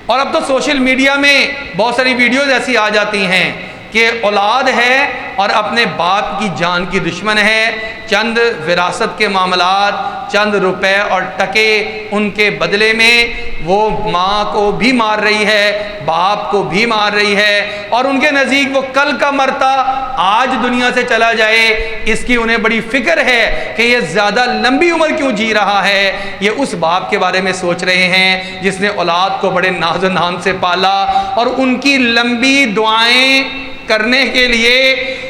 اور اب تو سوشل میڈیا میں بہت ساری ویڈیوز ایسی آ جاتی ہیں کہ اولاد ہے اور اپنے باپ کی جان کی دشمن ہے۔ چند وراثت کے معاملات، چند روپے اور ٹکے ان کے بدلے میں وہ ماں کو بھی مار رہی ہے، باپ کو بھی مار رہی ہے، اور ان کے نزدیک وہ کل کا مرتا آج دنیا سے چلا جائے اس کی انہیں بڑی فکر ہے کہ یہ زیادہ لمبی عمر کیوں جی رہا ہے۔ یہ اس باپ کے بارے میں سوچ رہے ہیں جس نے اولاد کو بڑے ناز و نام سے پالا، اور ان کی لمبی دعائیں کرنے کے لیے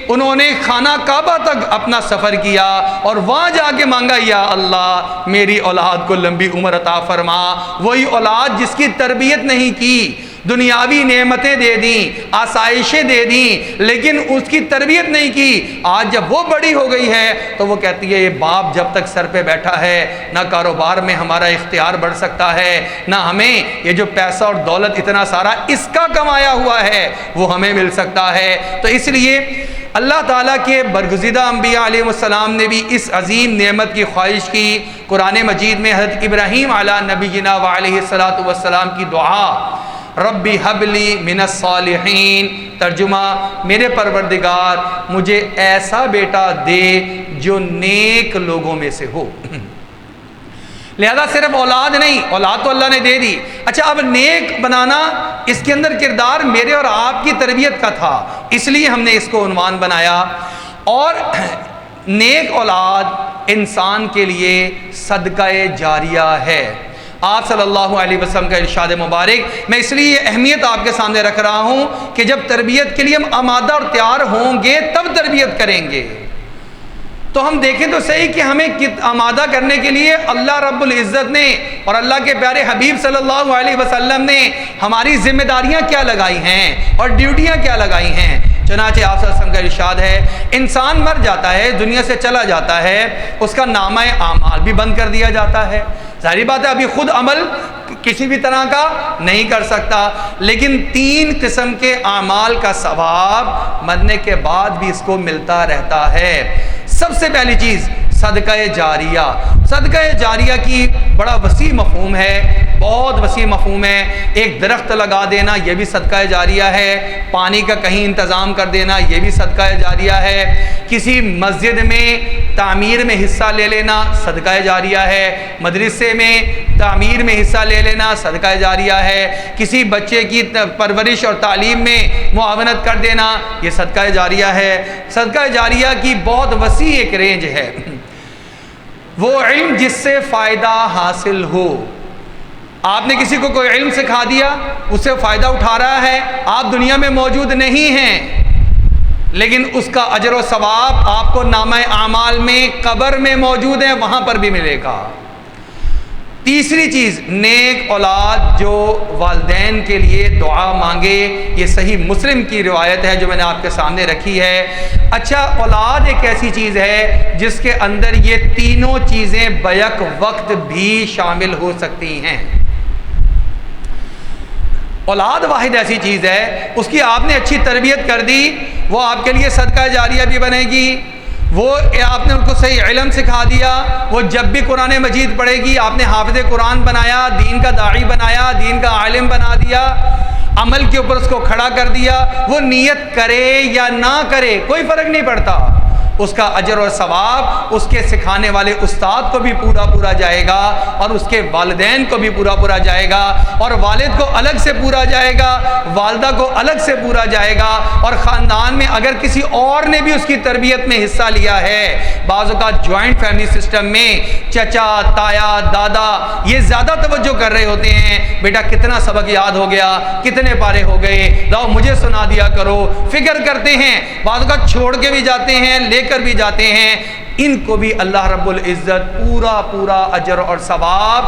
انہوں نے خانہ کعبہ تک اپنا سفر کیا اور وہاں جا کے مانگا، یا اللہ میری اولاد کو لمبی عمر عطا فرما۔ وہی اولاد جس کی تربیت نہیں کی، دنیاوی نعمتیں دے دیں، آسائشیں دے دیں، لیکن اس کی تربیت نہیں کی۔ آج جب وہ بڑی ہو گئی ہے تو وہ کہتی ہے یہ باپ جب تک سر پہ بیٹھا ہے نہ کاروبار میں ہمارا اختیار بڑھ سکتا ہے، نہ ہمیں یہ جو پیسہ اور دولت اتنا سارا اس کا کمایا ہوا ہے وہ ہمیں مل سکتا ہے۔ تو اس لیے اللہ تعالیٰ کے برگزیدہ انبیاء علیہ السلام نے بھی اس عظیم نعمت کی خواہش کی۔ قرآن مجید میں حضرت ابراہیم علیہ نبینا وعلیہ السلام کی دعا، ربی حبلی من الصالحین، ترجمہ میرے پروردگار مجھے ایسا بیٹا دے جو نیک لوگوں میں سے ہو۔ لہذا صرف اولاد نہیں، اولاد تو اللہ نے دے دی، اچھا اب نیک بنانا، اس کے اندر کردار میرے اور آپ کی تربیت کا تھا، اس لیے ہم نے اس کو عنوان بنایا۔ اور نیک اولاد انسان کے لیے صدقہ جاریہ ہے۔ آپ صلی اللہ علیہ وسلم کا ارشاد مبارک، میں اس لیے یہ اہمیت آپ کے سامنے رکھ رہا ہوں کہ جب تربیت کے لیے ہم آمادہ اور تیار ہوں گے تب تربیت کریں گے۔ تو ہم دیکھیں تو صحیح کہ ہمیں آمادہ کرنے کے لیے اللہ رب العزت نے اور اللہ کے پیارے حبیب صلی اللہ علیہ وسلم نے ہماری ذمہ داریاں کیا لگائی ہیں اور ڈیوٹیاں کیا لگائی ہیں۔ چنانچہ آپ صلی اللہ علیہ وسلم کا ارشاد ہے، انسان مر جاتا ہے، دنیا سے چلا جاتا ہے، اس کا نامہ اعمال بھی بند کر دیا جاتا ہے۔ ظاہری بات ہے ابھی خود عمل کسی بھی طرح کا نہیں کر سکتا، لیکن 3 قسم کے اعمال کا ثواب مرنے کے بعد بھی اس کو ملتا رہتا ہے۔ سب سے پہلی چیز صدقہ جاریہ۔ صدقہ جاریہ کی بڑا وسیع مفہوم ہے، بہت وسیع مفہوم ہے۔ ایک درخت لگا دینا یہ بھی صدقہ جاریہ ہے، پانی کا کہیں انتظام کر دینا یہ بھی صدقہ جاریہ ہے، کسی مسجد میں تعمیر میں حصہ لے لینا صدقہ جاریہ ہے، مدرسے میں تعمیر میں حصہ لے لینا صدقہ جاریہ ہے، کسی بچے کی پرورش اور تعلیم میں معاونت کر دینا یہ صدقہ جاریہ ہے۔ صدقہ جاریہ کی بہت وسیع ایک رینج ہے۔ وہ علم جس سے فائدہ حاصل ہو، آپ نے کسی کو کوئی علم سکھا دیا، اس سے فائدہ اٹھا رہا ہے، آپ دنیا میں موجود نہیں ہیں لیکن اس کا اجر و ثواب آپ کو نامہ اعمال میں قبر میں موجود ہے، وہاں پر بھی ملے گا۔ تیسری چیز نیک اولاد جو والدین کے لیے دعا مانگے، یہ صحیح مسلم کی روایت ہے جو میں نے آپ کے سامنے رکھی ہے۔ اچھا اولاد ایک ایسی چیز ہے جس کے اندر یہ تینوں چیزیں بیک وقت بھی شامل ہو سکتی ہیں۔ اولاد واحد ایسی چیز ہے، اس کی آپ نے اچھی تربیت کر دی، وہ آپ کے لیے صدقہ جاریہ بھی بنے گی۔ وہ آپ نے ان کو صحیح علم سکھا دیا، وہ جب بھی قرآن مجید پڑھے گی آپ نے حافظ قرآن بنایا، دین کا داعی بنایا، دین کا عالم بنا دیا، عمل کے اوپر اس کو کھڑا کر دیا، وہ نیت کرے یا نہ کرے کوئی فرق نہیں پڑتا، اس کا اجر اور ثواب اس کے سکھانے والے استاد کو بھی پورا جائے گا اور اس کے والدین کو بھی پورا جائے گا، اور والد کو الگ سے پورا جائے گا، والدہ کو الگ سے پورا جائے گا، اور خاندان میں اگر کسی اور نے بھی اس کی تربیت میں حصہ لیا ہے، بعض اوقات جوائنٹ فیملی سسٹم میں چچا، تایا، دادا یہ زیادہ توجہ کر رہے ہوتے ہیں، بیٹا کتنا سبق یاد ہو گیا، کتنے پارے ہو گئے، لاؤ مجھے سنا دیا کرو، فکر کرتے ہیں، بعض اوقات چھوڑ کے بھی جاتے ہیں، لے کر بھی جاتے ہیں، ان کو بھی اللہ رب العزت پورا اجر اور ثواب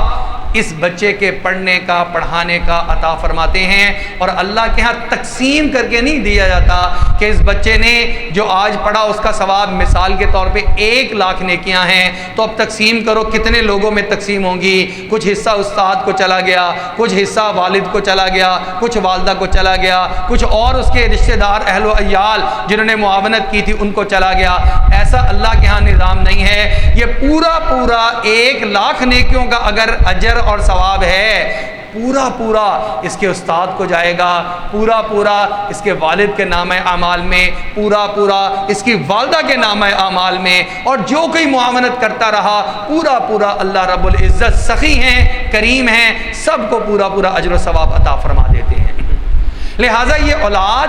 اس بچے کے پڑھنے کا پڑھانے کا عطا فرماتے ہیں۔ اور اللہ کے ہاں تقسیم کر کے نہیں دیا جاتا کہ اس بچے نے جو آج پڑھا اس کا ثواب مثال کے طور پہ 1,00,000 نیکیاں ہیں تو اب تقسیم کرو کتنے لوگوں میں تقسیم ہوں گی، کچھ حصہ استاد کو چلا گیا، کچھ حصہ والد کو چلا گیا، کچھ والدہ کو چلا گیا، کچھ اور اس کے رشتہ دار اہل و عیال جنہوں نے معاونت کی تھی ان کو چلا گیا۔ ایسا اللہ کے ہاں نظام نہیں ہے، یہ پورا 1,00,000 نیکیوں کا اگر اجر اور ثواب ہے پورا اس کے استاد کو جائے گا، پورا اس کے والد کے نامہ اعمال میں، پورا اس کی والدہ کے نامہ اعمال میں، اور جو کوئی معاونت کرتا رہا پورا اللہ رب العزت سخی ہیں، کریم ہیں، سب کو پورا اجر و ثواب عطا فرما دیتے ہیں۔ لہٰذا یہ اولاد،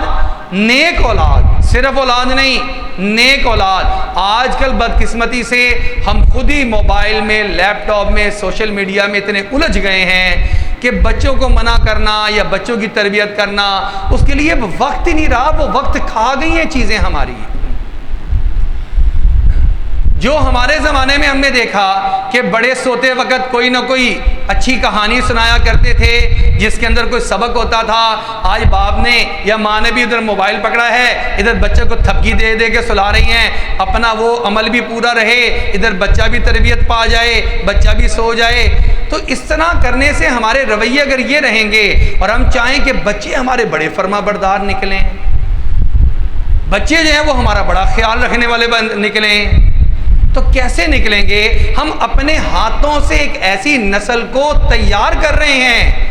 نیک اولاد، صرف اولاد نہیں، نیک اولاد۔ آج کل بدقسمتی سے ہم خود ہی موبائل میں، لیپ ٹاپ میں، سوشل میڈیا میں اتنے الجھ گئے ہیں کہ بچوں کو منع کرنا یا بچوں کی تربیت کرنا، اس کے لیے وقت ہی نہیں رہا، وہ وقت کھا گئی ہیں چیزیں ہماری۔ جو ہمارے زمانے میں ہم نے دیکھا کہ بڑے سوتے وقت کوئی نہ کوئی اچھی کہانی سنایا کرتے تھے جس کے اندر کوئی سبق ہوتا تھا، آج باپ نے یا ماں نے بھی ادھر موبائل پکڑا ہے، ادھر بچے کو تھپکی دے کے سلا رہی ہیں، اپنا وہ عمل بھی پورا رہے، ادھر بچہ بھی تربیت پا جائے، بچہ بھی سو جائے۔ تو اس طرح کرنے سے ہمارے رویے اگر یہ رہیں گے اور ہم چاہیں کہ بچے ہمارے بڑے فرما بردار نکلیں، بچے جو ہیں وہ ہمارا بڑا خیال رکھنے والے نکلیں، تو کیسے نکلیں گے؟ ہم اپنے ہاتھوں سے ایک ایسی نسل کو تیار کر رہے ہیں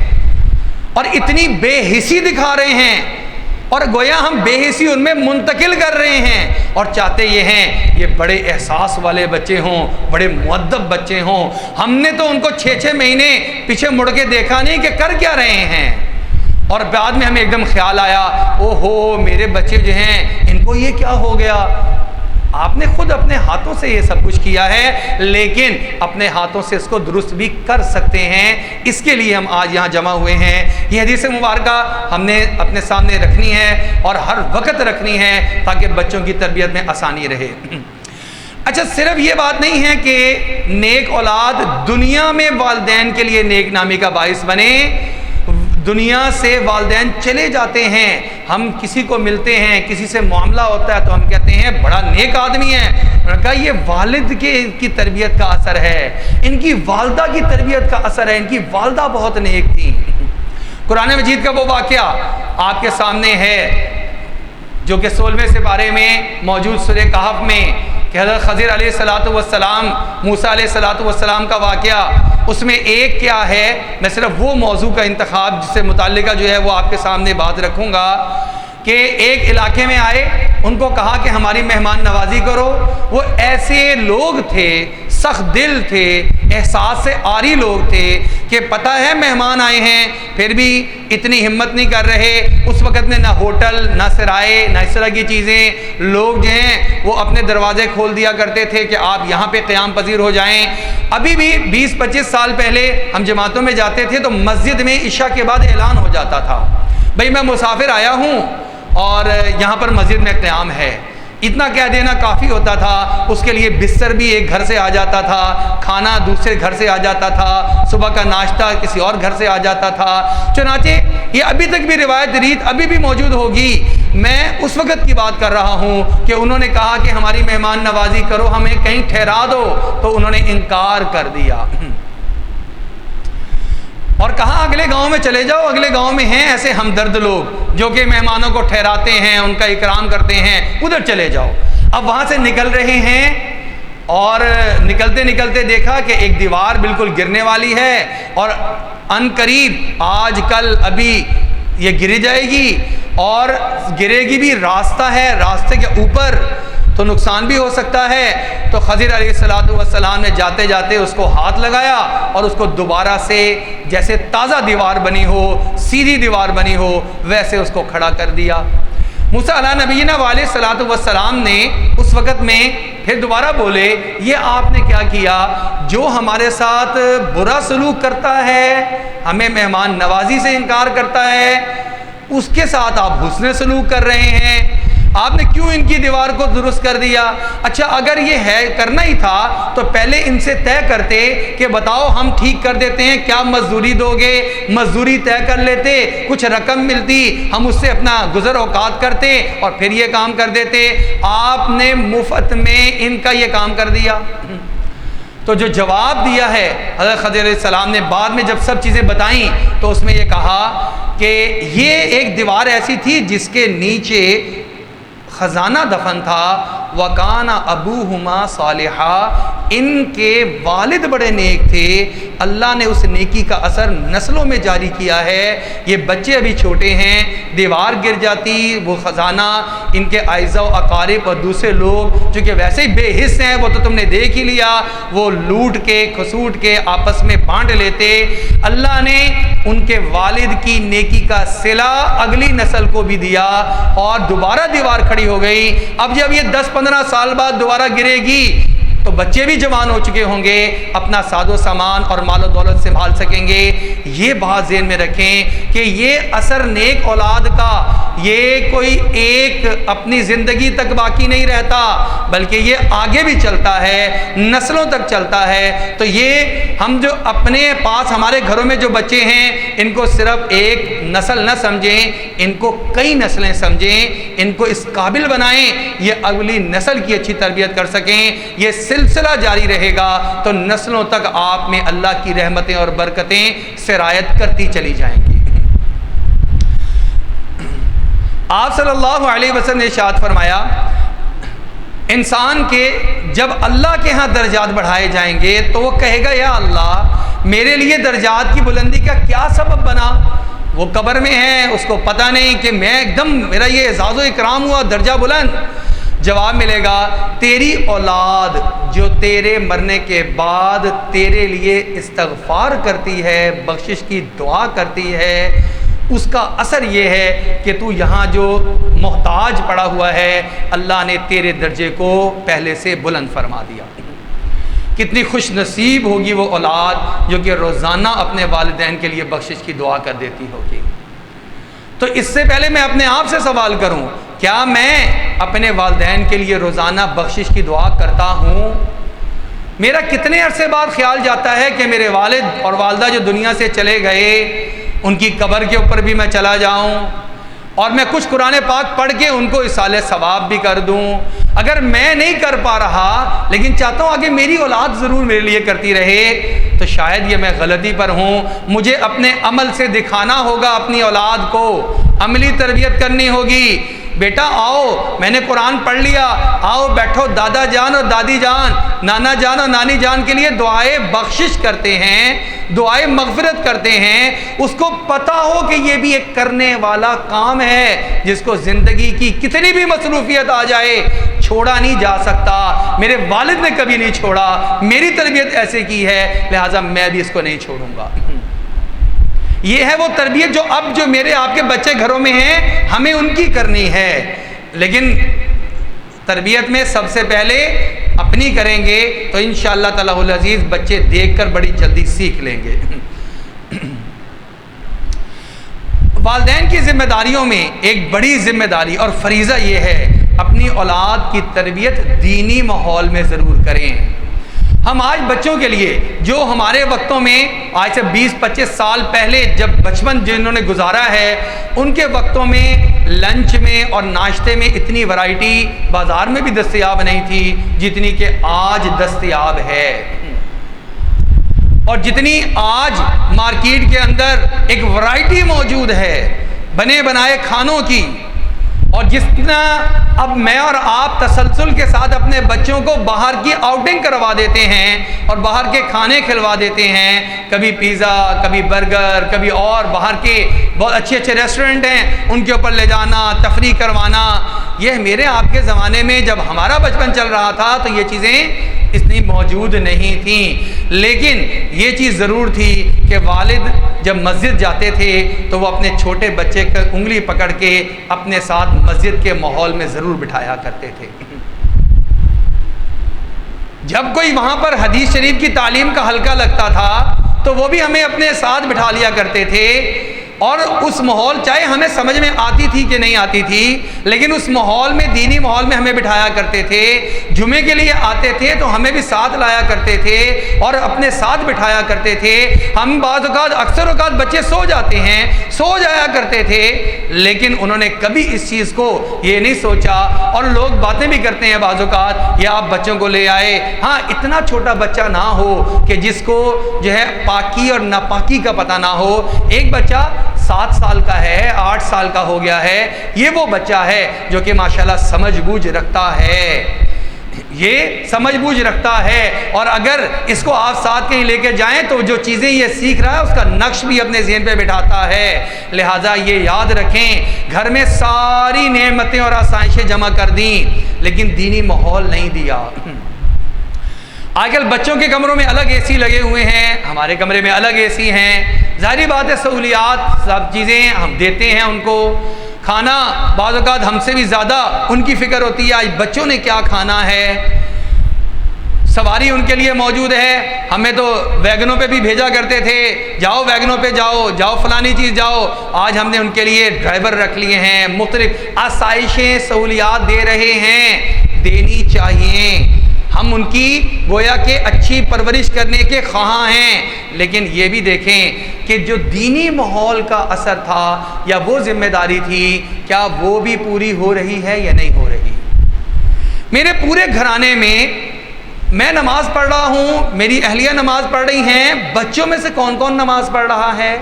اور اتنی بے حسی دکھا رہے ہیں، اور گویا ہم بے حسی ان میں منتقل کر رہے ہیں، اور چاہتے یہ ہیں یہ بڑے احساس والے بچے ہوں، بڑے مؤدب بچے ہوں۔ ہم نے تو ان کو 6 مہینے پیچھے مڑ کے دیکھا نہیں کہ کر کیا رہے ہیں، اور بعد میں ہمیں ایک دم خیال آیا، او ہو میرے بچے جو ہیں ان کو یہ کیا ہو گیا۔ آپ نے خود اپنے ہاتھوں سے یہ سب کچھ کیا ہے، لیکن اپنے ہاتھوں سے اس کو درست بھی کر سکتے ہیں۔ اس کے لیے ہم آج یہاں جمع ہوئے ہیں۔ یہ حدیث مبارکہ ہم نے اپنے سامنے رکھنی ہے اور ہر وقت رکھنی ہے تاکہ بچوں کی تربیت میں آسانی رہے۔ اچھا، صرف یہ بات نہیں ہے کہ نیک اولاد دنیا میں والدین کے لیے نیک نامی کا باعث بنے، دنیا سے والدین چلے جاتے ہیں، ہم کسی کو ملتے ہیں، کسی سے معاملہ ہوتا ہے تو ہم کہتے ہیں بڑا نیک آدمی ہے، انہوں نے کہا یہ والد کی تربیت کا اثر ہے، ان کی والدہ کی تربیت کا اثر ہے، ان کی والدہ بہت نیک تھی۔ قرآن مجید کا وہ واقعہ آپ کے سامنے ہے جو کہ 16ویں سپارے میں موجود سورہ کہف میں، کہ حضرت خضر علیہ السلام، موسیٰ علیہ السلام کا واقعہ، اس میں ایک کیا ہے، میں صرف وہ موضوع کا انتخاب جس سے متعلقہ جو ہے وہ آپ کے سامنے بات رکھوں گا، کہ ایک علاقے میں آئے، ان کو کہا کہ ہماری مہمان نوازی کرو۔ وہ ایسے لوگ تھے، سخت دل تھے، احساس سے عاری لوگ تھے کہ پتہ ہے مہمان آئے ہیں، پھر بھی اتنی ہمت نہیں کر رہے۔ اس وقت میں نہ ہوٹل، نہ سرائے، نہ اس طرح کی چیزیں، لوگ جو ہیں وہ اپنے دروازے کھول دیا کرتے تھے کہ آپ یہاں پہ قیام پذیر ہو جائیں۔ ابھی بھی 20-25 سال پہلے ہم جماعتوں میں جاتے تھے تو مسجد میں عشاء کے بعد اعلان ہو جاتا تھا، بھئی میں مسافر آیا ہوں اور یہاں پر مسجد میں قیام ہے۔ اتنا کہہ دینا کافی ہوتا تھا، اس کے لیے بستر بھی ایک گھر سے آ جاتا تھا، کھانا دوسرے گھر سے آ جاتا تھا، صبح کا ناشتہ کسی اور گھر سے آ جاتا تھا۔ چنانچہ یہ ابھی تک بھی روایت ریت ابھی بھی موجود ہوگی۔ میں اس وقت کی بات کر رہا ہوں کہ انہوں نے کہا کہ ہماری مہمان نوازی کرو، ہمیں کہیں ٹھہرا دو، تو انہوں نے انکار کر دیا اور کہا اگلے گاؤں میں چلے جاؤ، اگلے گاؤں میں ہیں ایسے ہمدرد لوگ جو کہ مہمانوں کو ٹھہراتے ہیں، ان کا اکرام کرتے ہیں، ادھر چلے جاؤ۔ اب وہاں سے نکل رہے ہیں اور نکلتے نکلتے دیکھا کہ ایک دیوار بالکل گرنے والی ہے اور ان قریب آج کل ابھی یہ گر جائے گی، اور گرے گی بھی، راستہ ہے، راستے کے اوپر تو نقصان بھی ہو سکتا ہے۔ تو خضر علیہ السلام نے جاتے جاتے اس کو ہاتھ لگایا اور اس کو دوبارہ سے جیسے تازہ دیوار بنی ہو، سیدھی دیوار بنی ہو، ویسے اس کو کھڑا کر دیا۔ موسیٰ علیہ نبینا علیہ السلام نے اس وقت میں پھر دوبارہ بولے، یہ آپ نے کیا کیا؟ جو ہمارے ساتھ برا سلوک کرتا ہے، ہمیں مہمان نوازی سے انکار کرتا ہے، اس کے ساتھ آپ حسن سلوک کر رہے ہیں، آپ نے کیوں ان کی دیوار کو درست کر دیا؟ اچھا اگر یہ ہے کرنا ہی تھا تو پہلے ان سے طے کرتے کہ بتاؤ ہم ٹھیک کر دیتے ہیں، کیا مزدوری دو گے؟ مزدوری طے کر لیتے، کچھ رقم ملتی، ہم اس سے اپنا گزر اوقات کرتے اور پھر یہ کام کر دیتے۔ آپ نے مفت میں ان کا یہ کام کر دیا۔ تو جو جواب دیا ہے حضرت خضر علیہ السلام نے بعد میں جب سب چیزیں بتائیں تو اس میں یہ کہا کہ یہ ایک دیوار ایسی تھی جس کے نیچے خزانہ دفن تھا، وَكَانَ أَبُوهُمَا صَالِحًا، ان کے والد بڑے نیک تھے، اللہ نے اس نیکی کا اثر نسلوں میں جاری کیا ہے۔ یہ بچے ابھی چھوٹے ہیں، دیوار گر جاتی، وہ خزانہ ان کے اعزاء و اقارب اور دوسرے لوگ جو کہ ویسے ہی بے حص ہیں، وہ تو تم نے دیکھ ہی لیا، وہ لوٹ کے کھسوٹ کے آپس میں بانٹ لیتے۔ اللہ نے ان کے والد کی نیکی کا صلہ اگلی نسل کو بھی دیا اور دوبارہ دیوار کھڑی ہو گئی۔ اب جب یہ 10-15 سال بعد دوبارہ گرے گی تو بچے بھی جوان ہو چکے ہوں گے، اپنا ساز و سامان اور مال و دولت سنبھال سکیں گے۔ یہ بات ذہن میں رکھیں کہ یہ اثر نیک اولاد کا یہ کوئی ایک اپنی زندگی تک باقی نہیں رہتا، بلکہ یہ آگے بھی چلتا ہے، نسلوں تک چلتا ہے۔ تو یہ ہم جو اپنے پاس ہمارے گھروں میں جو بچے ہیں، ان کو صرف ایک نسل نہ سمجھیں، ان کو کئی نسلیں سمجھیں، ان کو اس قابل بنائیں یہ اگلی نسل کی اچھی تربیت کر سکیں۔ یہ سلسلہ جاری رہے گا تو نسلوں تک آپ میں اللہ کی رحمتیں اور برکتیں سرایت کرتی چلی جائیں گی۔ آپ صلی اللہ علیہ وسلم نے ارشاد فرمایا، انسان کے جب اللہ کے ہاں درجات بڑھائے جائیں گے تو وہ کہے گا یا اللہ میرے لیے درجات کی بلندی کا کیا سبب بنا؟ وہ قبر میں ہے، اس کو پتہ نہیں کہ میں ایک دم میرا یہ اعزاز و اکرام ہوا، درجہ بلند۔ جواب ملے گا تیری اولاد جو تیرے مرنے کے بعد تیرے لیے استغفار کرتی ہے، بخشش کی دعا کرتی ہے، اس کا اثر یہ ہے کہ تو یہاں جو محتاج پڑا ہوا ہے اللہ نے تیرے درجے کو پہلے سے بلند فرما دیا۔ کتنی خوش نصیب ہوگی وہ اولاد جو کہ روزانہ اپنے والدین کے لیے بخشش کی دعا کر دیتی ہوگی۔ تو اس سے پہلے میں اپنے آپ سے سوال کروں، کیا میں اپنے والدین کے لیے روزانہ بخشش کی دعا کرتا ہوں؟ میرا کتنے عرصے بعد خیال جاتا ہے کہ میرے والد اور والدہ جو دنیا سے چلے گئے ان کی قبر کے اوپر بھی میں چلا جاؤں اور میں کچھ قرآن پاک پڑھ کے ان کو اصالِ ثواب بھی کر دوں۔ اگر میں نہیں کر پا رہا لیکن چاہتا ہوں آگے میری اولاد ضرور میرے لیے کرتی رہے، تو شاید یہ میں غلطی پر ہوں۔ مجھے اپنے عمل سے دکھانا ہوگا اپنی اولاد کو، عملی تربیت کرنی ہوگی۔ بیٹا آؤ میں نے قرآن پڑھ لیا، آؤ بیٹھو، دادا جان اور دادی جان، نانا جان اور نانی جان کے لیے دعائیں بخشش کرتے ہیں، دعائیں مغفرت کرتے ہیں۔ اس کو پتہ ہو کہ یہ بھی ایک کرنے والا کام ہے جس کو زندگی کی کتنی بھی مصروفیت آ جائے چھوڑا نہیں جا سکتا۔ میرے والد نے کبھی نہیں چھوڑا، میری تربیت ایسے کی ہے، لہٰذا میں بھی اس کو نہیں چھوڑوں گا۔ یہ ہے وہ تربیت جو اب جو میرے آپ کے بچے گھروں میں ہیں ہمیں ان کی کرنی ہے، لیکن تربیت میں سب سے پہلے اپنی کریں گے تو انشاءاللہ تعالی العزیز بچے دیکھ کر بڑی جلدی سیکھ لیں گے۔ والدین کی ذمہ داریوں میں ایک بڑی ذمہ داری اور فریضہ یہ ہے اپنی اولاد کی تربیت دینی ماحول میں ضرور کریں۔ ہم آج بچوں کے لیے جو ہمارے وقتوں میں آج سے 20-25 سال پہلے جب بچپن جنہوں نے گزارا ہے ان کے وقتوں میں لنچ میں اور ناشتے میں اتنی ورائٹی بازار میں بھی دستیاب نہیں تھی جتنی کہ آج دستیاب ہے، اور جتنی آج مارکیٹ کے اندر ایک ورائٹی موجود ہے بنے بنائے کھانوں کی، اور جتنا اب میں اور آپ تسلسل کے ساتھ اپنے بچوں کو باہر کی آؤٹنگ کروا دیتے ہیں اور باہر کے کھانے کھلوا دیتے ہیں، کبھی پیزا، کبھی برگر، کبھی اور باہر کے بہت اچھے اچھے ریسٹورنٹ ہیں ان کے اوپر لے جانا، تفریح کروانا۔ یہ میرے آپ کے زمانے میں جب ہمارا بچپن چل رہا تھا تو یہ چیزیں اتنی موجود نہیں تھیں، لیکن یہ چیز ضرور تھی کہ والد جب مسجد جاتے تھے تو وہ اپنے چھوٹے بچے کا انگلی پکڑ کے اپنے ساتھ مسجد کے ماحول میں ضرور بٹھایا کرتے تھے۔ جب کوئی وہاں پر حدیث شریف کی تعلیم کا حلقہ لگتا تھا تو وہ بھی ہمیں اپنے ساتھ بٹھا لیا کرتے تھے، اور اس ماحول چاہے ہمیں سمجھ میں آتی تھی کہ نہیں آتی تھی لیکن اس ماحول میں دینی ماحول میں ہمیں بٹھایا کرتے تھے۔ جمعے کے لیے آتے تھے تو ہمیں بھی ساتھ لایا کرتے تھے اور اپنے ساتھ بٹھایا کرتے تھے۔ ہم بعض اوقات اکثر اوقات بچے سو جاتے ہیں، سو جایا کرتے تھے، لیکن انہوں نے کبھی اس چیز کو یہ نہیں سوچا، اور لوگ باتیں بھی کرتے ہیں بعض اوقات یا آپ بچوں کو لے آئے، ہاں اتنا چھوٹا بچہ نہ ہو کہ جس کو جو ہے پاکی اور ناپاکی کا پتہ نہ ہو۔ ایک بچہ 7 سال کا ہے، 8 سال کا ہو گیا ہے، یہ وہ بچہ ہے جو کہ ماشاءاللہ سمجھ بوجھ رکھتا ہے۔ یہ سمجھ بوجھ رکھتا ہے، اور اگر اس کو آپ ساتھ کہیں لے کے جائیں تو جو چیزیں یہ سیکھ رہا ہے اس کا نقش بھی اپنے ذہن پہ بٹھاتا ہے۔ لہٰذا یہ یاد رکھیں، گھر میں ساری نعمتیں اور آسائشیں جمع کر دیں لیکن دینی ماحول نہیں دیا۔ آج کل بچوں کے کمروں میں الگ اے سی لگے ہوئے ہیں، ہمارے کمرے میں الگ اے سی ہیں، ظاہری بات ہے سہولیات سب چیزیں ہم دیتے ہیں ان کو، کھانا بعض اوقات ہم سے بھی زیادہ ان کی فکر ہوتی ہے آج بچوں نے کیا کھانا ہے، سواری ان کے لیے موجود ہے۔ ہمیں تو ویگنوں پہ بھی بھیجا کرتے تھے، جاؤ ویگنوں پہ جاؤ فلانی چیز جاؤ، آج ہم نے ان کے لیے ڈرائیور رکھ لیے ہیں، مختلف آسائشیں سہولیات دے رہے ہیں، دینی چاہیے۔ ہم ان کی گویا کہ اچھی پرورش کرنے کے خواہاں ہیں، لیکن یہ بھی دیکھیں کہ جو دینی ماحول کا اثر تھا یا وہ ذمہ داری تھی، کیا وہ بھی پوری ہو رہی ہے یا نہیں ہو رہی؟ میرے پورے گھرانے میں نماز پڑھ رہا ہوں، میری اہلیہ نماز پڑھ رہی ہیں، بچوں میں سے کون کون نماز پڑھ رہا ہے؟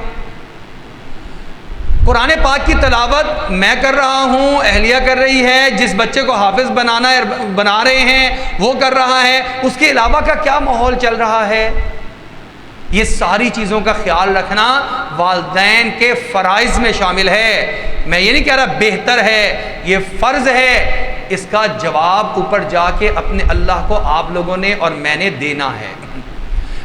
قرآن پاک کی تلاوت میں کر رہا ہوں، اہلیہ کر رہی ہے، جس بچے کو حافظ بنا رہے ہیں وہ کر رہا ہے، اس کے علاوہ کا کیا ماحول چل رہا ہے؟ یہ ساری چیزوں کا خیال رکھنا والدین کے فرائض میں شامل ہے۔ میں یہ نہیں کہہ رہا بہتر ہے، یہ فرض ہے، اس کا جواب اوپر جا کے اپنے اللہ کو آپ لوگوں نے اور میں نے دینا ہے۔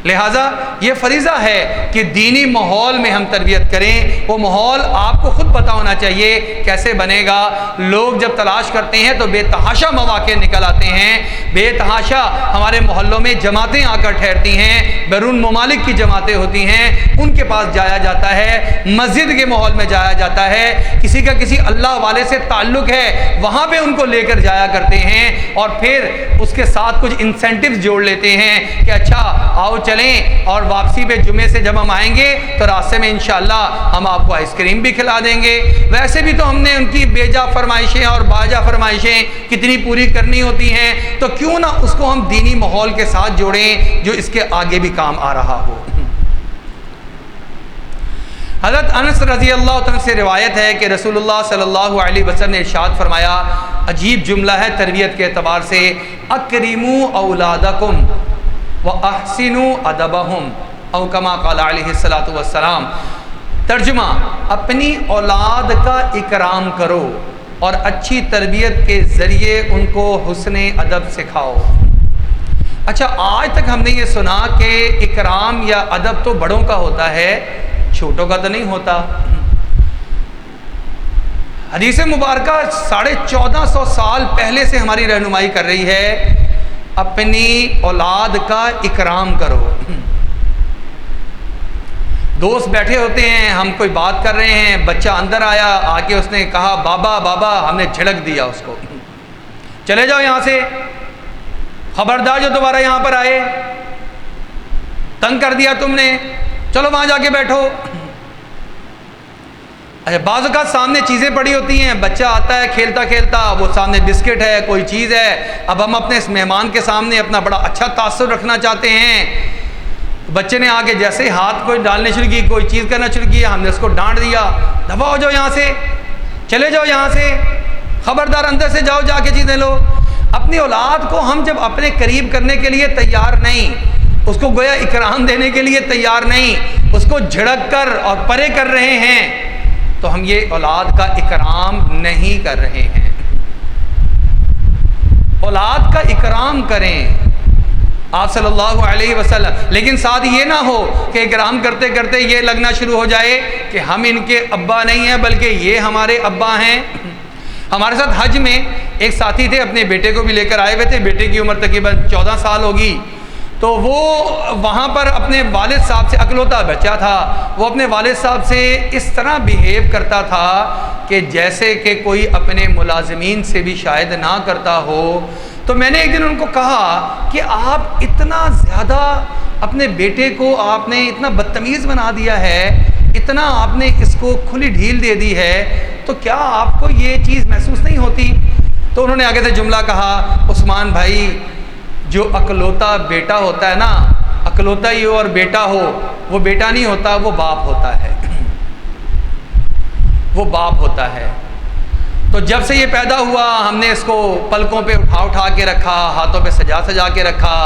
لہٰذا یہ فریضہ ہے کہ دینی ماحول میں ہم تربیت کریں۔ وہ ماحول آپ کو خود پتہ ہونا چاہیے کیسے بنے گا۔ لوگ جب تلاش کرتے ہیں تو بے تحاشا مواقع نکل آتے ہیں، بے تحاشا ہمارے محلوں میں جماعتیں آ کر ٹھہرتی ہیں، بیرون ممالک کی جماعتیں ہوتی ہیں، ان کے پاس جایا جاتا ہے، مسجد کے ماحول میں جایا جاتا ہے، کسی کا کسی اللہ والے سے تعلق ہے وہاں پہ ان کو لے کر جایا کرتے ہیں، اور پھر اس کے ساتھ کچھ انسینٹیوز جوڑ لیتے ہیں کہ اچھا آؤ چلیں، اور واپسی پہ جمعے سے جب ہم آئیں گے تو راستے میں انشاءاللہ ہم آپ کو آئس کریم بھی کھلا دیں گے۔ ویسے بھی تو ہم نے ان کی بیجا فرمائشیں اور باجا فرمائشیں کتنی پوری کرنی ہوتی ہیں، تو کیوں نہ اس کو ہم دینی ماحول کے ساتھ جوڑیں جو اس کے آگے بھی کام آ رہا ہو۔ حضرت انس رضی اللہ عنہ سے روایت ہے کہ رسول اللہ صلی اللہ علیہ وسلم نے ارشاد فرمایا، عجیب جملہ ہے تربیت کے اعتبار سے، اکرموا اولادکم وَأَحْسِنُوا أَدَبَهُمْ او کما قال علیہ الصلوۃ والسلام۔ ترجمہ، اپنی اولاد کا اکرام کرو اور اچھی تربیت کے ذریعے ان کو حسن ادب سکھاؤ۔ اچھا، آج تک ہم نے یہ سنا کہ اکرام یا ادب تو بڑوں کا ہوتا ہے، چھوٹوں کا تو نہیں ہوتا۔ حدیث مبارکہ 1450 سال پہلے سے ہماری رہنمائی کر رہی ہے، اپنی اولاد کا اکرام کرو۔ دوست بیٹھے ہوتے ہیں، ہم کوئی بات کر رہے ہیں، بچہ اندر آیا، آ کے اس نے کہا بابا بابا، ہم نے جھڑک دیا اس کو، چلے جاؤ یہاں سے، خبردار جو دوبارہ یہاں پر آئے، تنگ کر دیا تم نے، چلو وہاں جا کے بیٹھو۔ اچھا، بعض اوقات سامنے چیزیں پڑی ہوتی ہیں، بچہ آتا ہے کھیلتا کھیلتا، وہ سامنے بسکٹ ہے، کوئی چیز ہے، اب ہم اپنے اس مہمان کے سامنے اپنا بڑا اچھا تاثر رکھنا چاہتے ہیں، بچے نے آ کے جیسے ہی ہاتھ کوئی ڈالنے شروع کی، کوئی چیز کرنا شروع کیا، ہم نے اس کو ڈانٹ دیا، دفع ہو جاؤ یہاں سے، چلے جاؤ یہاں سے، خبردار اندر سے جاؤ، جا کے چیزیں لو۔ اپنی اولاد کو ہم جب اپنے قریب کرنے کے لیے تیار نہیں، اس کو گویا اکرام دینے کے لیے تیار نہیں، اس کو جھڑک کر اور پرے کر رہے ہیں، تو ہم یہ اولاد کا اکرام نہیں کر رہے ہیں۔ اولاد کا اکرام کریں آپ صلی اللہ علیہ وسلم، لیکن ساتھ یہ نہ ہو کہ اکرام کرتے کرتے یہ لگنا شروع ہو جائے کہ ہم ان کے ابا نہیں ہیں بلکہ یہ ہمارے ابا ہیں۔ ہمارے ساتھ حج میں ایک ساتھی تھے، اپنے بیٹے کو بھی لے کر آئے ہوئے تھے، بیٹے کی عمر تقریباً 14 سال ہوگی، تو وہ وہاں پر اپنے والد صاحب سے، اکلوتا بچہ تھا، وہ اپنے والد صاحب سے اس طرح بیہیو کرتا تھا کہ جیسے کہ کوئی اپنے ملازمین سے بھی شاید نہ کرتا ہو۔ تو میں نے ایک دن ان کو کہا کہ آپ اتنا زیادہ اپنے بیٹے کو آپ نے اتنا بدتمیز بنا دیا ہے، اتنا آپ نے اس کو کھلی ڈھیل دے دی ہے، تو کیا آپ کو یہ چیز محسوس نہیں ہوتی؟ تو انہوں نے آگے سے جملہ کہا، عثمان بھائی، جو اکلوتا بیٹا ہوتا ہے نا، اکلوتا ہی ہو اور بیٹا ہو، وہ بیٹا نہیں ہوتا، وہ باپ ہوتا ہے، وہ باپ ہوتا ہے۔ تو جب سے یہ پیدا ہوا ہم نے اس کو پلکوں پہ اٹھا کے رکھا، ہاتھوں پہ سجا کے رکھا،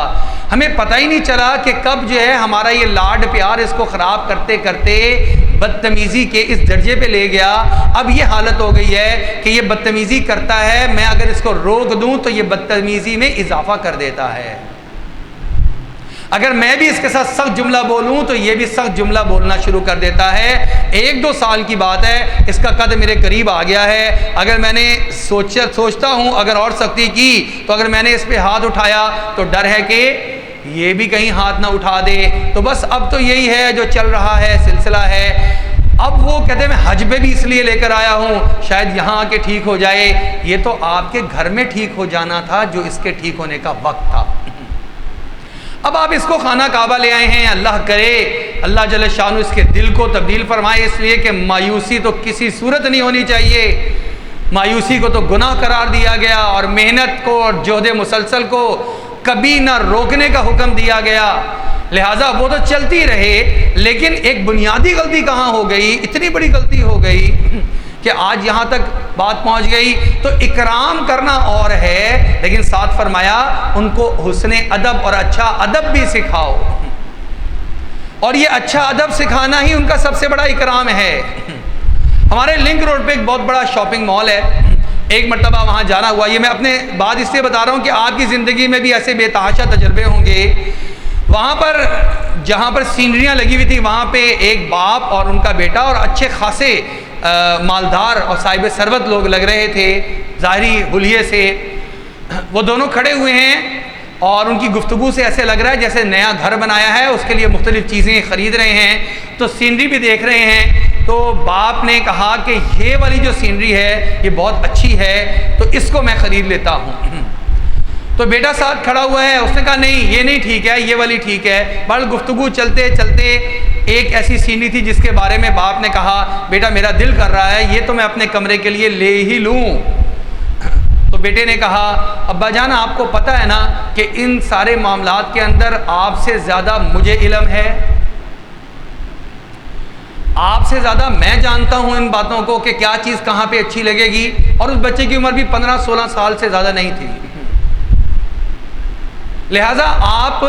ہمیں پتہ ہی نہیں چلا کہ کب جو ہے ہمارا یہ لاڈ پیار اس کو خراب کرتے کرتے بدتمیزی کے اس درجے پہ لے گیا۔ اب یہ حالت ہو گئی ہے کہ یہ بدتمیزی کرتا ہے، میں اگر اس کو روک دوں تو یہ بدتمیزی میں اضافہ کر دیتا ہے، اگر میں بھی اس کے ساتھ سخت جملہ بولوں تو یہ بھی سخت جملہ بولنا شروع کر دیتا ہے۔ 1-2 سال کی بات ہے، اس کا قد میرے قریب آ گیا ہے، اگر میں نے سوچتا ہوں اگر اور سختی کی تو اگر میں نے اس پہ ہاتھ اٹھایا تو ڈر ہے کہ یہ بھی کہیں ہاتھ نہ اٹھا دے، تو بس اب تو یہی ہے جو چل رہا ہے، سلسلہ ہے۔ اب وہ کہتے ہیں میں حج پہ بھی اس لیے لے کر آیا ہوں شاید یہاں آ کے ٹھیک ہو جائے، یہ تو آپ کے گھر میں ٹھیک ہو جانا تھا جو اس کے ٹھیک ہونے کا وقت تھا۔ اب آپ اس کو خانہ کعبہ لے آئے ہیں، اللہ کرے اللہ جل شانہ اس کے دل کو تبدیل فرمائے، اس لیے کہ مایوسی تو کسی صورت نہیں ہونی چاہیے، مایوسی کو تو گناہ قرار دیا گیا، اور محنت کو اور جہد مسلسل کو کبھی نہ روکنے کا حکم دیا گیا، لہٰذا وہ تو چلتی رہے۔ لیکن ایک بنیادی غلطی کہاں ہو گئی، اتنی بڑی غلطی ہو گئی کہ آج یہاں تک بات پہنچ گئی۔ تو اکرام کرنا اور ہے، لیکن ساتھ فرمایا ان کو حسن ادب اور اچھا ادب بھی سکھاؤ، اور یہ اچھا ادب سکھانا ہی ان کا سب سے بڑا اکرام ہے۔ ہمارے لنک روڈ پہ ایک بہت بڑا شاپنگ مال ہے، ایک مرتبہ وہاں جانا ہوا، یہ میں اپنے بات اس لیے بتا رہا ہوں کہ آپ کی زندگی میں بھی ایسے بے تحاشا تجربے ہوں گے۔ وہاں پر جہاں پر سینریاں لگی ہوئی تھی وہاں پہ ایک باپ اور ان کا بیٹا اور اچھے خاصے مالدار اور صاحب ثروت لوگ لگ رہے تھے ظاہری حلیے سے، وہ دونوں کھڑے ہوئے ہیں اور ان کی گفتگو سے ایسے لگ رہا ہے جیسے نیا گھر بنایا ہے، اس کے لیے مختلف چیزیں خرید رہے ہیں، تو سینری بھی دیکھ رہے ہیں۔ تو باپ نے کہا کہ یہ والی جو سینری ہے یہ بہت اچھی ہے تو اس کو میں خرید لیتا ہوں۔ تو بیٹا ساتھ کھڑا ہوا ہے، اس نے کہا نہیں یہ نہیں ٹھیک ہے، یہ والی ٹھیک ہے۔ بڑا گفتگو چلتے چلتے ایک ایسی سینری تھی جس کے بارے میں باپ نے کہا بیٹا میرا دل کر رہا ہے یہ تو میں اپنے کمرے کے لیے لے ہی لوں۔ تو بیٹے نے کہا ابا جان آپ کو پتہ ہے نا کہ ان سارے معاملات کے اندر آپ سے زیادہ مجھے علم ہے، آپ سے زیادہ میں جانتا ہوں ان باتوں کو کہ کیا چیز کہاں پہ اچھی لگے گی، اور اس بچے کی عمر بھی 15-16 سال سے زیادہ نہیں تھی، لہٰذا آپ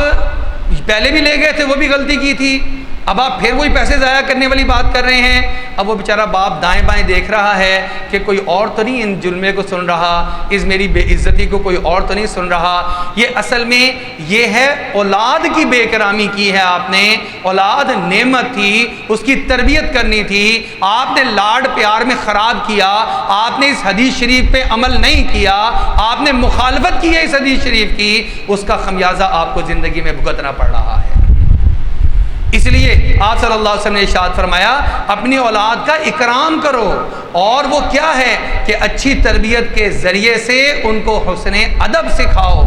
پہلے بھی لے گئے تھے وہ بھی غلطی کی تھی، اب آپ پھر وہی پیسے ضائع کرنے والی بات کر رہے ہیں۔ اب وہ بیچارہ باپ دائیں بائیں دیکھ رہا ہے کہ کوئی اور تو نہیں ان جلمے کو سن رہا، اس میری بے عزتی کو کوئی اور تو نہیں سن رہا۔ یہ اصل میں یہ ہے اولاد کی بے کرامی کی ہے آپ نے، اولاد نعمت تھی، اس کی تربیت کرنی تھی، آپ نے لاڈ پیار میں خراب کیا، آپ نے اس حدیث شریف پہ عمل نہیں کیا، آپ نے مخالفت کی ہے اس حدیث شریف کی، اس کا خمیازہ آپ کو زندگی میں بھگتنا پڑ رہا ہے۔ اس لیے آپ صلی اللہ علیہ وسلم نے ارشاد فرمایا اپنی اولاد کا اکرام کرو، اور وہ کیا ہے کہ اچھی تربیت کے ذریعے سے ان کو حسن ادب سکھاؤ۔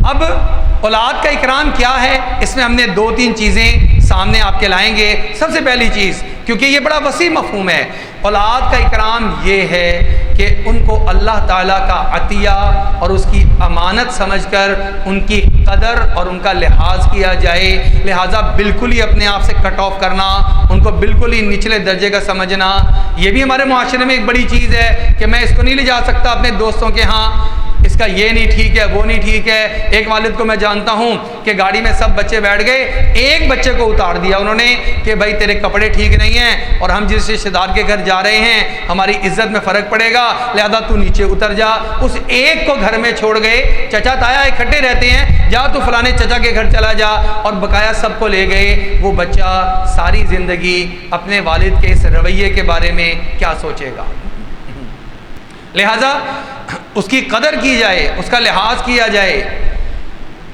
اب اولاد کا اکرام کیا ہے، اس میں ہم نے 2-3 چیزیں سامنے آپ کے لائیں گے۔ سب سے پہلی چیز، کیونکہ یہ بڑا وسیع مفہوم ہے، اولاد کا اکرام یہ ہے کہ ان کو اللہ تعالیٰ کا عطیہ اور اس کی امانت سمجھ کر ان کی قدر اور ان کا لحاظ کیا جائے، لہٰذا بالکل ہی اپنے آپ سے کٹ آف کرنا، ان کو بالکل ہی نچلے درجے کا سمجھنا، یہ بھی ہمارے معاشرے میں ایک بڑی چیز ہے کہ میں اس کو نہیں لے جا سکتا اپنے دوستوں کے ہاں، اس کا یہ نہیں ٹھیک ہے وہ نہیں ٹھیک ہے۔ ایک والد کو میں جانتا ہوں کہ گاڑی میں سب بچے بیٹھ گئے، ایک بچے کو اتار دیا انہوں نے کہ بھائی تیرے کپڑے ٹھیک نہیں ہیں اور ہم جس رشتے دار کے گھر جا رہے ہیں ہماری عزت میں فرق پڑے گا، لہذا تو نیچے اتر جا۔ اس ایک کو گھر میں چھوڑ گئے، چچا تایا اکٹھے رہتے ہیں، جا تو فلانے چچا کے گھر چلا جا، اور بقایا سب کو لے گئے۔ وہ بچہ ساری زندگی اپنے والد کے اس رویے کے بارے میں کیا سوچے گا؟ لہذا اس کی قدر کی جائے، اس کا لحاظ کیا جائے،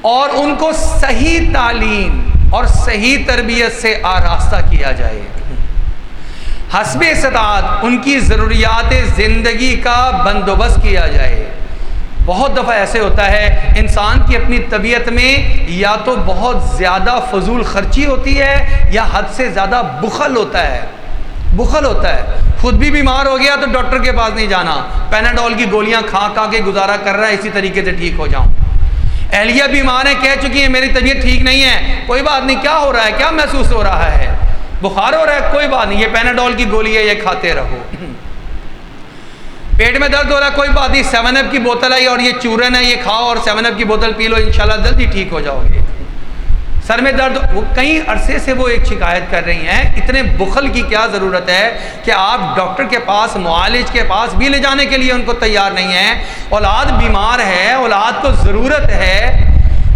اور ان کو صحیح تعلیم اور صحیح تربیت سے آراستہ کیا جائے، حسب استطاعت ان کی ضروریات زندگی کا بندوبست کیا جائے۔ بہت دفعہ ایسے ہوتا ہے انسان کی اپنی طبیعت میں یا تو بہت زیادہ فضول خرچی ہوتی ہے یا حد سے زیادہ بخل ہوتا ہے، بخل ہوتا ہے، خود بھی بیمار ہو گیا تو ڈاکٹر کے پاس نہیں جانا، پیناڈول کی گولیاں کھا کے گزارا کر رہا ہے اسی طریقے سے ٹھیک ہو جاؤں۔ اہلیہ بیمار ہے، کہہ چکی ہے میری طبیعت ٹھیک نہیں ہے، کوئی بات نہیں، کیا ہو رہا ہے، کیا محسوس ہو رہا ہے، بخار ہو رہا ہے، کوئی بات نہیں، یہ پیناڈول کی گولی ہے، یہ کھاتے رہو۔ پیٹ میں درد ہو رہا ہے، کوئی بات نہیں، 7 اپ کی بوتل ہے اور یہ چورن ہے، یہ کھاؤ اور 7 اپ کی بوتل پی لو، انشاءاللہ جلدی ٹھیک ہو جاؤ گے۔ سر میں درد، وہ کئی عرصے سے وہ ایک شکایت کر رہی ہیں، اتنے بخل کی کیا ضرورت ہے کہ آپ ڈاکٹر کے پاس، معالج کے پاس بھی لے جانے کے لیے ان کو تیار نہیں ہیں۔ اولاد بیمار ہے، اولاد کو ضرورت ہے،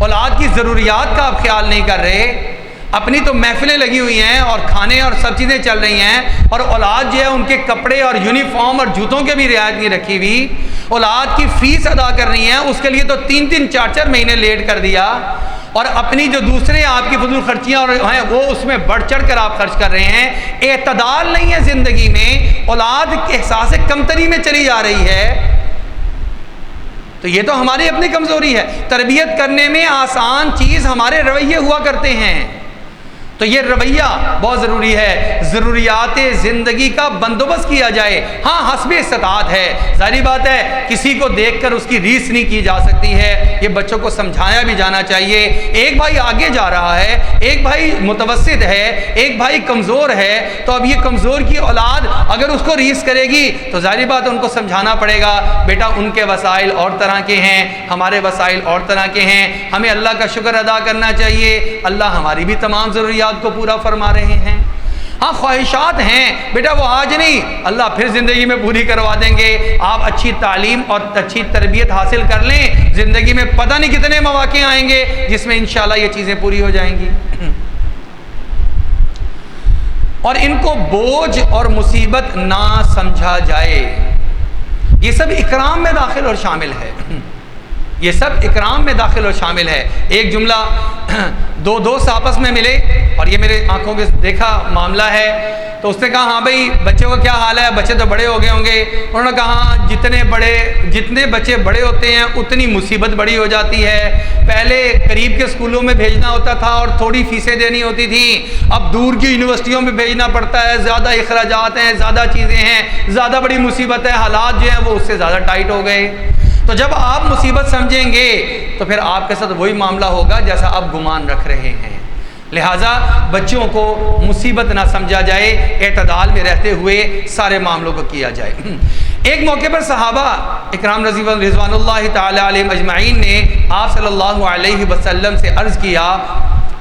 اولاد کی ضروریات کا آپ خیال نہیں کر رہے، اپنی تو محفلیں لگی ہوئی ہیں اور کھانے اور سب چیزیں چل رہی ہیں، اور اولاد جو ہے ان کے کپڑے اور یونیفارم اور جوتوں کے بھی رعایت نہیں رکھی ہوئی، اولاد کی فیس ادا کرنی ہے، اس کے لیے تو 3 4 مہینے لیٹ کر دیا، اور اپنی جو دوسرے آپ کی فضول خرچیاں اور ہیں وہ اس میں بڑھ چڑھ کر آپ خرچ کر رہے ہیں۔ اعتدال نہیں ہے زندگی میں، اولاد کے احساس کمتری میں چلی جا رہی ہے، تو یہ تو ہماری اپنی کمزوری ہے۔ تربیت کرنے میں آسان چیز ہمارے رویے ہوا کرتے ہیں، تو یہ رویہ بہت ضروری ہے، ضروریات زندگی کا بندوبست کیا جائے۔ ہاں حسب استطاعت ہے، ظاہری بات ہے کسی کو دیکھ کر اس کی ریس نہیں کی جا سکتی ہے، یہ بچوں کو سمجھایا بھی جانا چاہیے۔ ایک بھائی آگے جا رہا ہے، ایک بھائی متوسط ہے، ایک بھائی کمزور ہے، تو اب یہ کمزور کی اولاد اگر اس کو ریس کرے گی تو ظاہری بات ان کو سمجھانا پڑے گا، بیٹا ان کے وسائل اور طرح کے ہیں، ہمارے وسائل اور طرح کے ہیں، ہمیں اللہ کا شکر ادا کرنا چاہیے، اللہ ہماری بھی تمام ضروریات کو پورا فرما رہے ہیں۔ ہاں خواہشات ہیں، بیٹا وہ آج نہیں، اللہ پھر زندگی میں پوری کروا دیں گے، آپ اچھی تعلیم اور اچھی تربیت حاصل کر لیں، زندگی میں پتہ نہیں کتنے مواقع آئیں گے جس میں انشاءاللہ یہ چیزیں پوری ہو جائیں گی۔ اور ان کو بوجھ اور مصیبت نہ سمجھا جائے، یہ سب اکرام میں داخل اور شامل ہے، یہ سب اکرام میں داخل اور شامل ہے۔ ایک جملہ، دو دوست آپس میں ملے اور یہ میرے آنکھوں کے دیکھا معاملہ ہے، تو اس نے کہا ہاں بھائی بچے کو کیا حال ہے، بچے تو بڑے ہو گئے ہوں گے؟ انہوں نے کہا جتنے بچے بڑے ہوتے ہیں اتنی مصیبت بڑی ہو جاتی ہے، پہلے قریب کے سکولوں میں بھیجنا ہوتا تھا اور تھوڑی فیسیں دینی ہوتی تھیں، اب دور کی یونیورسٹیوں میں بھیجنا پڑتا ہے، زیادہ اخراجات ہیں، زیادہ چیزیں ہیں، زیادہ بڑی مصیبت ہے، حالات جو ہیں وہ اس سے زیادہ ٹائٹ ہو گئے۔ تو جب آپ مصیبت سمجھیں گے تو پھر آپ کے ساتھ وہی معاملہ ہوگا جیسا آپ گمان رکھ رہے ہیں، لہٰذا بچوں کو مصیبت نہ سمجھا جائے، اعتدال میں رہتے ہوئے سارے معاملوں کو کیا جائے۔ ایک موقع پر صحابہ اکرام رضوان اللہ تعالی علیہم اجمعین نے آپ صلی اللہ علیہ وسلم سے عرض کیا،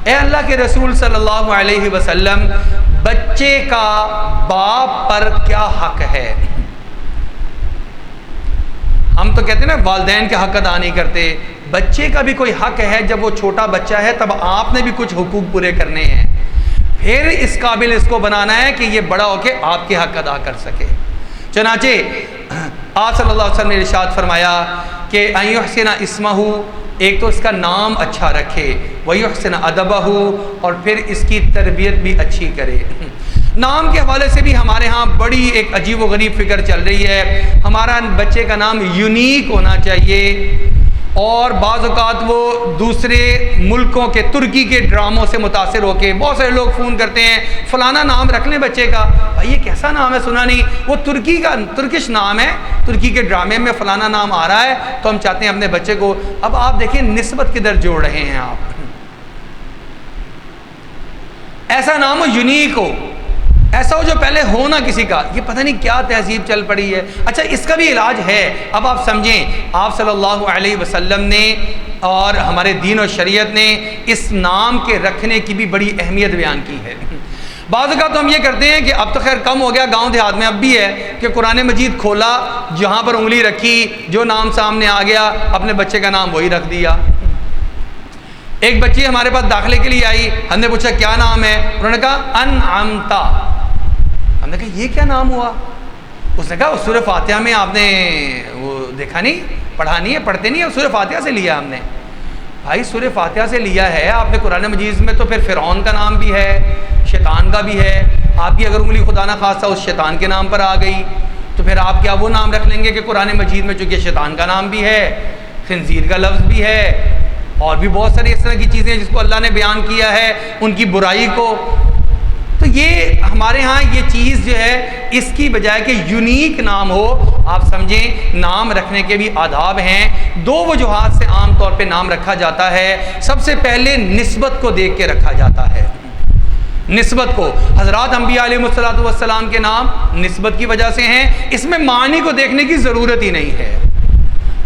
اے اللہ کے رسول صلی اللہ علیہ وسلم، بچے کا باپ پر کیا حق ہے؟ ہم تو کہتے ہیں نا والدین کے حق ادا نہیں کرتے، بچے کا بھی کوئی حق ہے، جب وہ چھوٹا بچہ ہے تب آپ نے بھی کچھ حقوق پورے کرنے ہیں، پھر اس قابل اس کو بنانا ہے کہ یہ بڑا ہو کے آپ کے حق ادا کر سکے۔ چنانچہ آپ صلی اللہ علیہ وسلم نے ارشاد فرمایا کہ ان یحسن اسمہ، ایک تو اس کا نام اچھا رکھے، ویحسن ادبہ، اور پھر اس کی تربیت بھی اچھی کرے۔ نام کے حوالے سے بھی ہمارے ہاں بڑی ایک عجیب و غریب فکر چل رہی ہے، ہمارا بچے کا نام یونیک ہونا چاہیے، اور بعض اوقات وہ دوسرے ملکوں کے ترکی کے ڈراموں سے متاثر ہو کے بہت سارے لوگ فون کرتے ہیں فلانا نام رکھ لیں بچے کا، بھائی یہ کیسا نام ہے، سنا نہیں، وہ ترکش نام ہے، ترکی کے ڈرامے میں فلانا نام آ رہا ہے، تو ہم چاہتے ہیں اپنے بچے کو، اب آپ دیکھیں نسبت کدھر جوڑ رہے ہیں آپ، ایسا نام ہو یونیک ہو، ایسا ہو جو پہلے ہو نہ کسی کا، یہ پتہ نہیں کیا تہذیب چل پڑی ہے۔ اچھا اس کا بھی علاج ہے، اب آپ سمجھیں، آپ صلی اللہ علیہ وسلم نے اور ہمارے دین و شریعت نے اس نام کے رکھنے کی بھی بڑی اہمیت بیان کی ہے۔ بعض اوقات تو ہم یہ کرتے ہیں کہ اب تو خیر کم ہو گیا، گاؤں دیہات میں اب بھی ہے کہ قرآن مجید کھولا، جہاں پر انگلی رکھی، جو نام سامنے آ گیا اپنے بچے کا نام وہی رکھ دیا۔ ایک بچی ہمارے پاس داخلے کے لیے آئی، ہم نے پوچھا کیا نام ہے، انہوں نے کہا انعمتا، ہم نے کہا یہ کیا نام ہوا؟ اس نے کہا سورہ فاتحہ میں آپ نے وہ دیکھا نہیں، پڑھا نہیں ہے، پڑھتے نہیں ہے، سورہ فاتحہ سے لیا ہم نے۔ بھائی سورہ فاتحہ سے لیا ہے آپ نے، قرآن مجید میں تو پھر فرعون کا نام بھی ہے، شیطان کا بھی ہے، آپ کی اگر انگلی خدا نہ خواستہ اس شیطان کے نام پر آ گئی تو پھر آپ کیا وہ نام رکھ لیں گے کہ قرآن مجید میں چونکہ شیطان کا نام بھی ہے، خنزیر کا لفظ بھی ہے، اور بھی بہت ساری اس طرح کی چیزیں جس کو اللہ نے بیان کیا ہے ان کی برائی کو، تو یہ ہمارے ہاں یہ چیز جو ہے اس کی بجائے کہ یونیک نام ہو، آپ سمجھیں نام رکھنے کے بھی آداب ہیں۔ دو وجوہات سے عام طور پہ نام رکھا جاتا ہے، سب سے پہلے نسبت کو دیکھ کے رکھا جاتا ہے، نسبت کو۔ حضرات انبیاء علیہ السلام کے نام نسبت کی وجہ سے ہیں، اس میں معنی کو دیکھنے کی ضرورت ہی نہیں ہے۔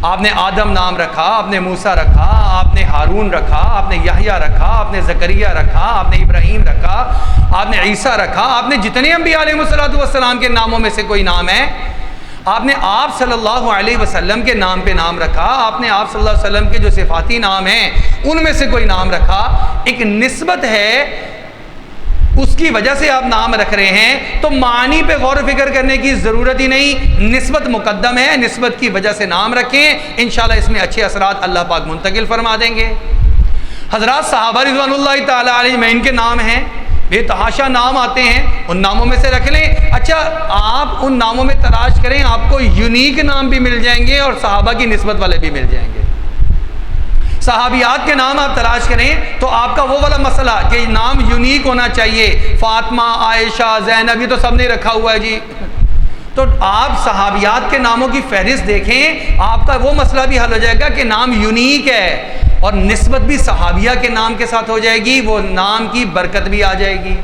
آپ نے آدم نام رکھا، آپ نے موسیٰ رکھا، آپ نے ہارون رکھا، آپ نے یحییٰ رکھا، آپ نے زکریہ رکھا، آپ نے ابراہیم رکھا، آپ نے عیسیٰ رکھا، آپ نے جتنے انبیاء علیہ السلام کے ناموں میں سے کوئی نام ہے، آپ نے آپ صلی اللہ علیہ وسلم کے نام پہ نام رکھا، آپ نے آپ صلی اللہ علیہ وسلم کے جو صفاتی نام ہیں ان میں سے کوئی نام رکھا، ایک نسبت ہے، اس کی وجہ سے آپ نام رکھ رہے ہیں، تو معنی پہ غور و فکر کرنے کی ضرورت ہی نہیں، نسبت مقدم ہے، نسبت کی وجہ سے نام رکھیں، انشاءاللہ اس میں اچھے اثرات اللہ پاک منتقل فرما دیں گے۔ حضرات صحابہ رضوان اللہ تعالی علیہم ان کے نام ہیں، بے تحاشا نام آتے ہیں، ان ناموں میں سے رکھ لیں۔ اچھا آپ ان ناموں میں تلاش کریں، آپ کو یونیک نام بھی مل جائیں گے اور صحابہ کی نسبت والے بھی مل جائیں گے۔ صحابیات کے نام آپ تلاش کریں تو آپ کا وہ والا مسئلہ کہ نام یونیک ہونا چاہیے، فاطمہ، عائشہ، زینب، یہ تو سب نے رکھا ہوا ہے جی، تو آپ صحابیات کے ناموں کی فہرست دیکھیں، آپ کا وہ مسئلہ بھی حل ہو جائے گا کہ نام یونیک ہے اور نسبت بھی صحابیہ کے نام کے ساتھ ہو جائے گی، وہ نام کی برکت بھی آ جائے گی۔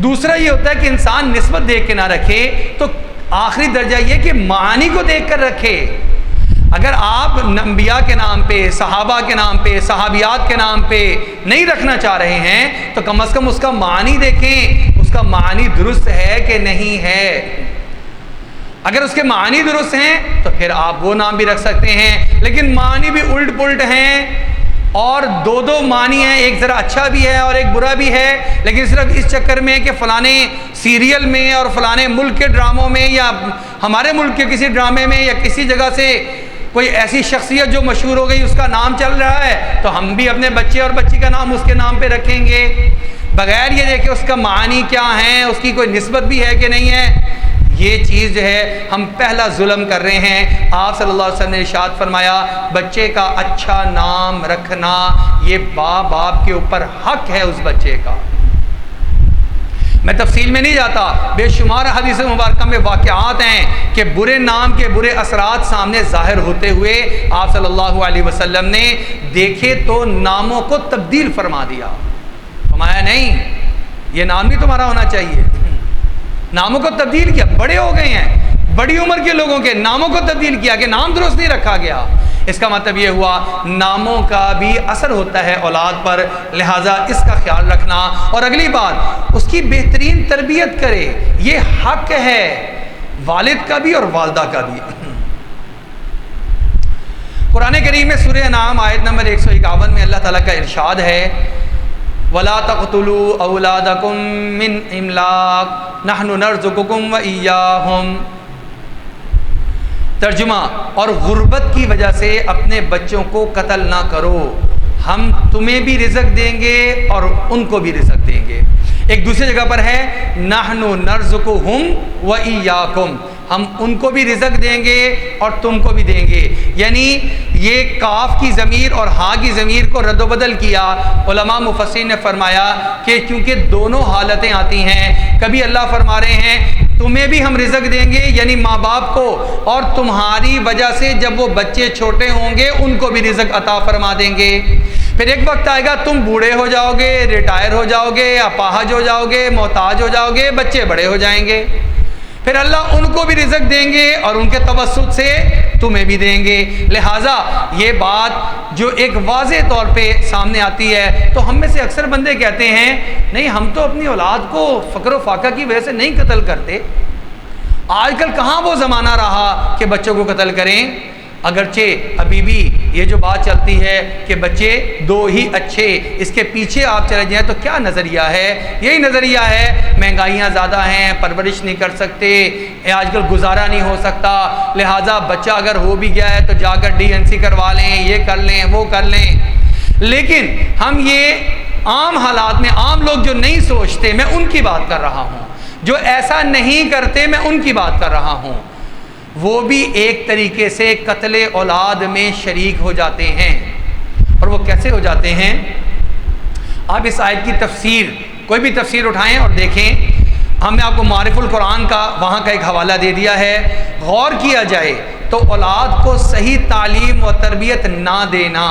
دوسرا یہ ہوتا ہے کہ انسان نسبت دیکھ کے نہ رکھے، تو آخری درجہ یہ کہ معنی کو دیکھ کر رکھے۔ اگر آپ انبیاء کے نام پہ، صحابہ کے نام پہ، صحابیات کے نام پہ نہیں رکھنا چاہ رہے ہیں تو کم از کم اس کا معنی دیکھیں، اس کا معنی درست ہے کہ نہیں ہے۔ اگر اس کے معنی درست ہیں تو پھر آپ وہ نام بھی رکھ سکتے ہیں، لیکن معنی بھی الٹ پلٹ ہیں اور دو معنی ہیں، ایک ذرا اچھا بھی ہے اور ایک برا بھی ہے، لیکن صرف اس چکر میں کہ فلانے سیریل میں اور فلانے ملک کے ڈراموں میں یا ہمارے ملک کے کسی ڈرامے میں یا کسی جگہ سے کوئی ایسی شخصیت جو مشہور ہو گئی اس کا نام چل رہا ہے تو ہم بھی اپنے بچے اور بچی کا نام اس کے نام پہ رکھیں گے، بغیر یہ دیکھے اس کا معنی کیا ہے، اس کی کوئی نسبت بھی ہے کہ نہیں ہے۔ یہ چیز جو ہے ہم پہلا ظلم کر رہے ہیں۔ آپ صلی اللہ علیہ وسلم نے ارشاد فرمایا بچے کا اچھا نام رکھنا یہ باپ کے اوپر حق ہے اس بچے کا۔ میں تفصیل میں نہیں جاتا، بے شمار حدیث مبارکہ میں واقعات ہیں کہ برے نام کے برے اثرات سامنے ظاہر ہوتے ہوئے آپ صلی اللہ علیہ وسلم نے دیکھے تو ناموں کو تبدیل فرما دیا، فرمایا نہیں یہ نام بھی تمہارا ہونا چاہیے، ناموں کو تبدیل کیا، بڑے ہو گئے ہیں، بڑی عمر کے لوگوں کے ناموں کو تبدیل کیا کہ نام درست نہیں رکھا گیا۔ اس کا مطلب یہ ہوا ناموں کا بھی اثر ہوتا ہے اولاد پر، لہٰذا اس کا خیال رکھنا، اور اگلی بات اس کی بہترین تربیت کرے، یہ حق ہے والد کا بھی اور والدہ کا بھی۔ قرآن کریم میں سورہ انعام آیت نمبر 151 میں اللہ تعالیٰ کا ارشاد ہے وَلَا تَقْتُلُوا أَوْلَادَكُم مِّنْ إِمْلَاقٍ نَحْنُ نَرْزُقُكُمْ وَإِيَّاهُمْ۔ ترجمہ، اور غربت کی وجہ سے اپنے بچوں کو قتل نہ کرو، ہم تمہیں بھی رزق دیں گے اور ان کو بھی رزق دیں گے۔ ایک دوسری جگہ پر ہے نحن نرزقہم وإیاکم، ہم ان کو بھی رزق دیں گے اور تم کو بھی دیں گے، یعنی یہ کاف کی ضمیر اور ہاں کی ضمیر کو رد و بدل کیا۔ علماء مفسرین نے فرمایا کہ کیونکہ دونوں حالتیں آتی ہیں، کبھی اللہ فرما رہے ہیں تمہیں بھی ہم رزق دیں گے یعنی ماں باپ کو، اور تمہاری وجہ سے جب وہ بچے چھوٹے ہوں گے ان کو بھی رزق عطا فرما دیں گے۔ پھر ایک وقت آئے گا تم بوڑھے ہو جاؤ گے، ریٹائر ہو جاؤ گے، اپاہج ہو جاؤ گے، محتاج ہو جاؤ گے، بچے بڑے ہو جائیں گے، پھر اللہ ان کو بھی رزق دیں گے اور ان کے توسط سے تمہیں بھی دیں گے۔ لہٰذا یہ بات جو ایک واضح طور پہ سامنے آتی ہے، تو ہم میں سے اکثر بندے کہتے ہیں نہیں ہم تو اپنی اولاد کو فقر و فاقہ کی وجہ سے نہیں قتل کرتے۔ آج کل کہاں وہ زمانہ رہا کہ بچوں کو قتل کریں، اگرچہ ابھی بھی یہ جو بات چلتی ہے کہ بچے دو ہی اچھے، اس کے پیچھے آپ چلے جائیں تو کیا نظریہ ہے؟ یہی نظریہ ہے مہنگائیاں زیادہ ہیں، پرورش نہیں کر سکتے، آج کل گزارا نہیں ہو سکتا، لہٰذا بچہ اگر ہو بھی گیا ہے تو جا کر DNC کروا لیں، یہ کر لیں وہ کر لیں۔ لیکن ہم یہ عام حالات میں عام لوگ جو نہیں سوچتے میں ان کی بات کر رہا ہوں، جو ایسا نہیں کرتے میں ان کی بات کر رہا ہوں، وہ بھی ایک طریقے سے قتل اولاد میں شریک ہو جاتے ہیں۔ اور وہ کیسے ہو جاتے ہیں؟ آپ اس آیت کی تفسیر کوئی بھی تفسیر اٹھائیں اور دیکھیں، ہم نے آپ کو معارف القرآن کا وہاں کا ایک حوالہ دے دیا ہے، غور کیا جائے تو اولاد کو صحیح تعلیم و تربیت نہ دینا،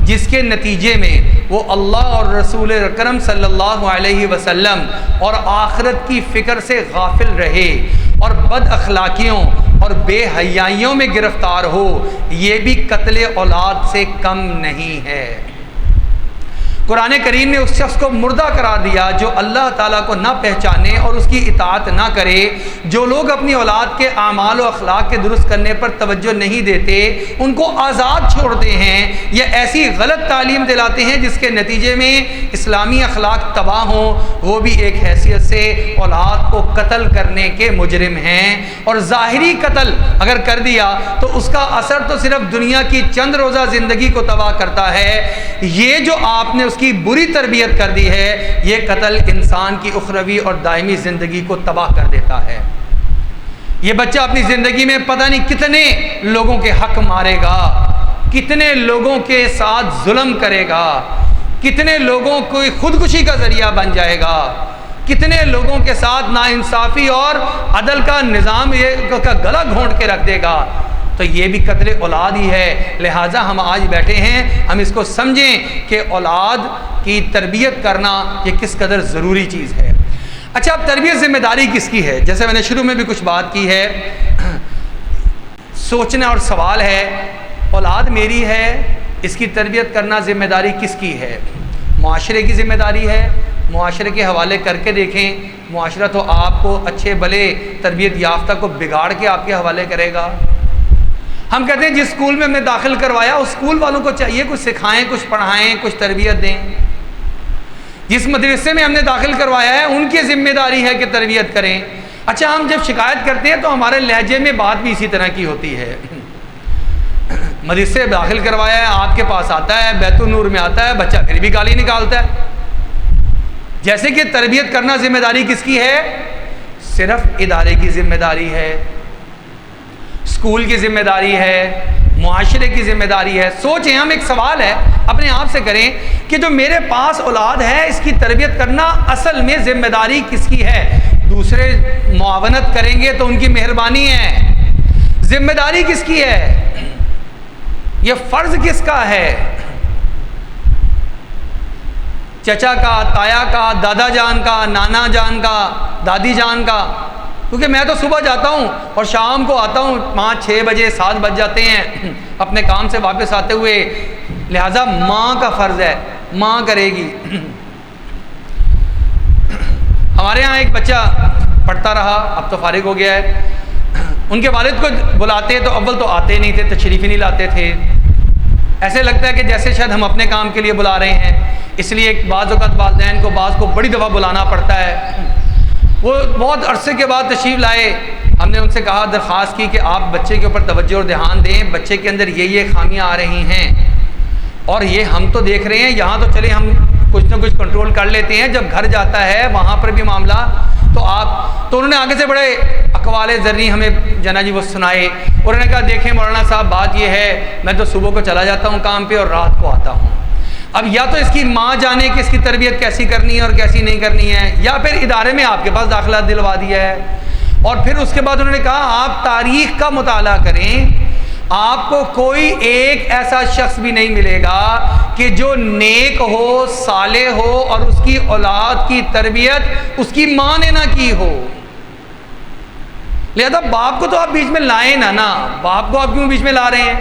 جس کے نتیجے میں وہ اللہ اور رسول اکرم صلی اللہ علیہ وسلم اور آخرت کی فکر سے غافل رہے اور بد اخلاقیوں اور بے حیائیوں میں گرفتار ہو، یہ بھی قتل اولاد سے کم نہیں ہے۔ قرآن کریم نے اس شخص کو مردہ قرار دیا جو اللہ تعالیٰ کو نہ پہچانے اور اس کی اطاعت نہ کرے۔ جو لوگ اپنی اولاد کے اعمال و اخلاق کے درست کرنے پر توجہ نہیں دیتے، ان کو آزاد چھوڑتے ہیں یا ایسی غلط تعلیم دلاتے ہیں جس کے نتیجے میں اسلامی اخلاق تباہ ہوں، وہ بھی ایک حیثیت سے اولاد کو قتل کرنے کے مجرم ہیں۔ اور ظاہری قتل اگر کر دیا تو اس کا اثر تو صرف دنیا کی چند روزہ زندگی کو تباہ کرتا ہے، یہ جو آپ نے اس کی بری تربیت کر دی ہے، یہ قتل انسان کی اخروی اور دائمی زندگی کو تباہ کر دیتا ہے۔ یہ بچہ اپنی زندگی میں پتہ نہیں کتنے لوگوں کے حق مارے گا، کتنے لوگوں کے ساتھ ظلم کرے گا، کتنے لوگوں کو خودکشی کا ذریعہ بن جائے گا، کتنے لوگوں کے ساتھ ناانصافی اور عدل کا نظام کا گلا گھونٹ کے رکھ دے گا۔ تو یہ بھی قتل اولاد ہی ہے۔ لہٰذا ہم آج بیٹھے ہیں، ہم اس کو سمجھیں کہ اولاد کی تربیت کرنا یہ کس قدر ضروری چیز ہے۔ اچھا، اب تربیت ذمہ داری کس کی ہے؟ جیسے میں نے شروع میں بھی کچھ بات کی ہے، سوچنا اور سوال ہے اولاد میری ہے، اس کی تربیت کرنا ذمہ داری کس کی ہے؟ معاشرے کی ذمہ داری ہے۔ معاشرے کے حوالے کر کے دیکھیں، معاشرہ تو آپ کو اچھے بھلے تربیت یافتہ کو بگاڑ کے آپ کے حوالے کرے گا۔ ہم کہتے ہیں جس اسکول میں ہم نے داخل کروایا اس اسکول والوں کو چاہیے کچھ سکھائیں، کچھ پڑھائیں، کچھ تربیت دیں۔ جس مدرسے میں ہم نے داخل کروایا ہے ان کی ذمہ داری ہے کہ تربیت کریں۔ اچھا، ہم جب شکایت کرتے ہیں تو ہمارے لہجے میں بات بھی اسی طرح کی ہوتی ہے۔ مدرسے داخل کروایا ہے، آپ کے پاس آتا ہے، بیت النور میں آتا ہے، بچہ پھر بھی گالی نکالتا ہے، جیسے کہ تربیت کرنا ذمہ داری کس کی ہے؟ صرف ادارے کی ذمہ داری ہے، اسکول کی ذمہ داری ہے، معاشرے کی ذمہ داری ہے۔ سوچیں، ہم ایک سوال ہے اپنے آپ سے کریں کہ جو میرے پاس اولاد ہے اس کی تربیت کرنا اصل میں ذمہ داری کس کی ہے؟ دوسرے معاونت کریں گے تو ان کی مہربانی ہے، ذمہ داری کس کی ہے؟ یہ فرض کس کا ہے؟ چچا کا، تایا کا، دادا جان کا، نانا جان کا، دادی جان کا؟ کیونکہ میں تو صبح جاتا ہوں اور شام کو آتا ہوں 5-6 بجے 7 بج جاتے ہیں اپنے کام سے واپس آتے ہوئے، لہٰذا ماں کا فرض ہے، ماں کرے گی۔ ہمارے ہاں ایک بچہ پڑھتا رہا، اب تو فارغ ہو گیا ہے، ان کے والد کو بلاتے تو اول تو آتے نہیں تھے، تشریف ہی نہیں لاتے تھے، ایسے لگتا ہے کہ جیسے شاید ہم اپنے کام کے لیے بلا رہے ہیں، اس لیے بعض اوقات والدین کو بعض کو بڑی دفعہ بلانا پڑتا ہے۔ وہ بہت عرصے کے بعد تشریف لائے، ہم نے ان سے کہا، درخواست کی کہ آپ بچے کے اوپر توجہ اور دھیان دیں، بچے کے اندر یہ خامیاں آ رہی ہیں اور یہ ہم تو دیکھ رہے ہیں، یہاں تو چلے ہم کچھ نہ کچھ کنٹرول کر لیتے ہیں، جب گھر جاتا ہے وہاں پر بھی معاملہ تو انہوں نے آگے سے بڑے اقوال زرعی ہمیں جنا جی وہ سنائے، اور انہوں نے کہا دیکھیں مولانا صاحب بات یہ ہے، میں تو صبح کو چلا جاتا ہوں کام پہ اور رات کو آتا ہوں، اب یا تو اس کی ماں جانے کہ اس کی تربیت کیسی کرنی ہے اور کیسی نہیں کرنی ہے، یا پھر ادارے میں آپ کے پاس داخلہ دلوا دیا ہے۔ اور پھر اس کے بعد انہوں نے کہا آپ تاریخ کا مطالعہ کریں، آپ کو کوئی ایک ایسا شخص بھی نہیں ملے گا کہ جو نیک ہو، صالح ہو اور اس کی اولاد کی تربیت اس کی ماں نے نہ کی ہو۔ لہذا باپ کو تو آپ بیچ میں لائیں نا، باپ کو آپ کیوں بیچ میں لا رہے ہیں؟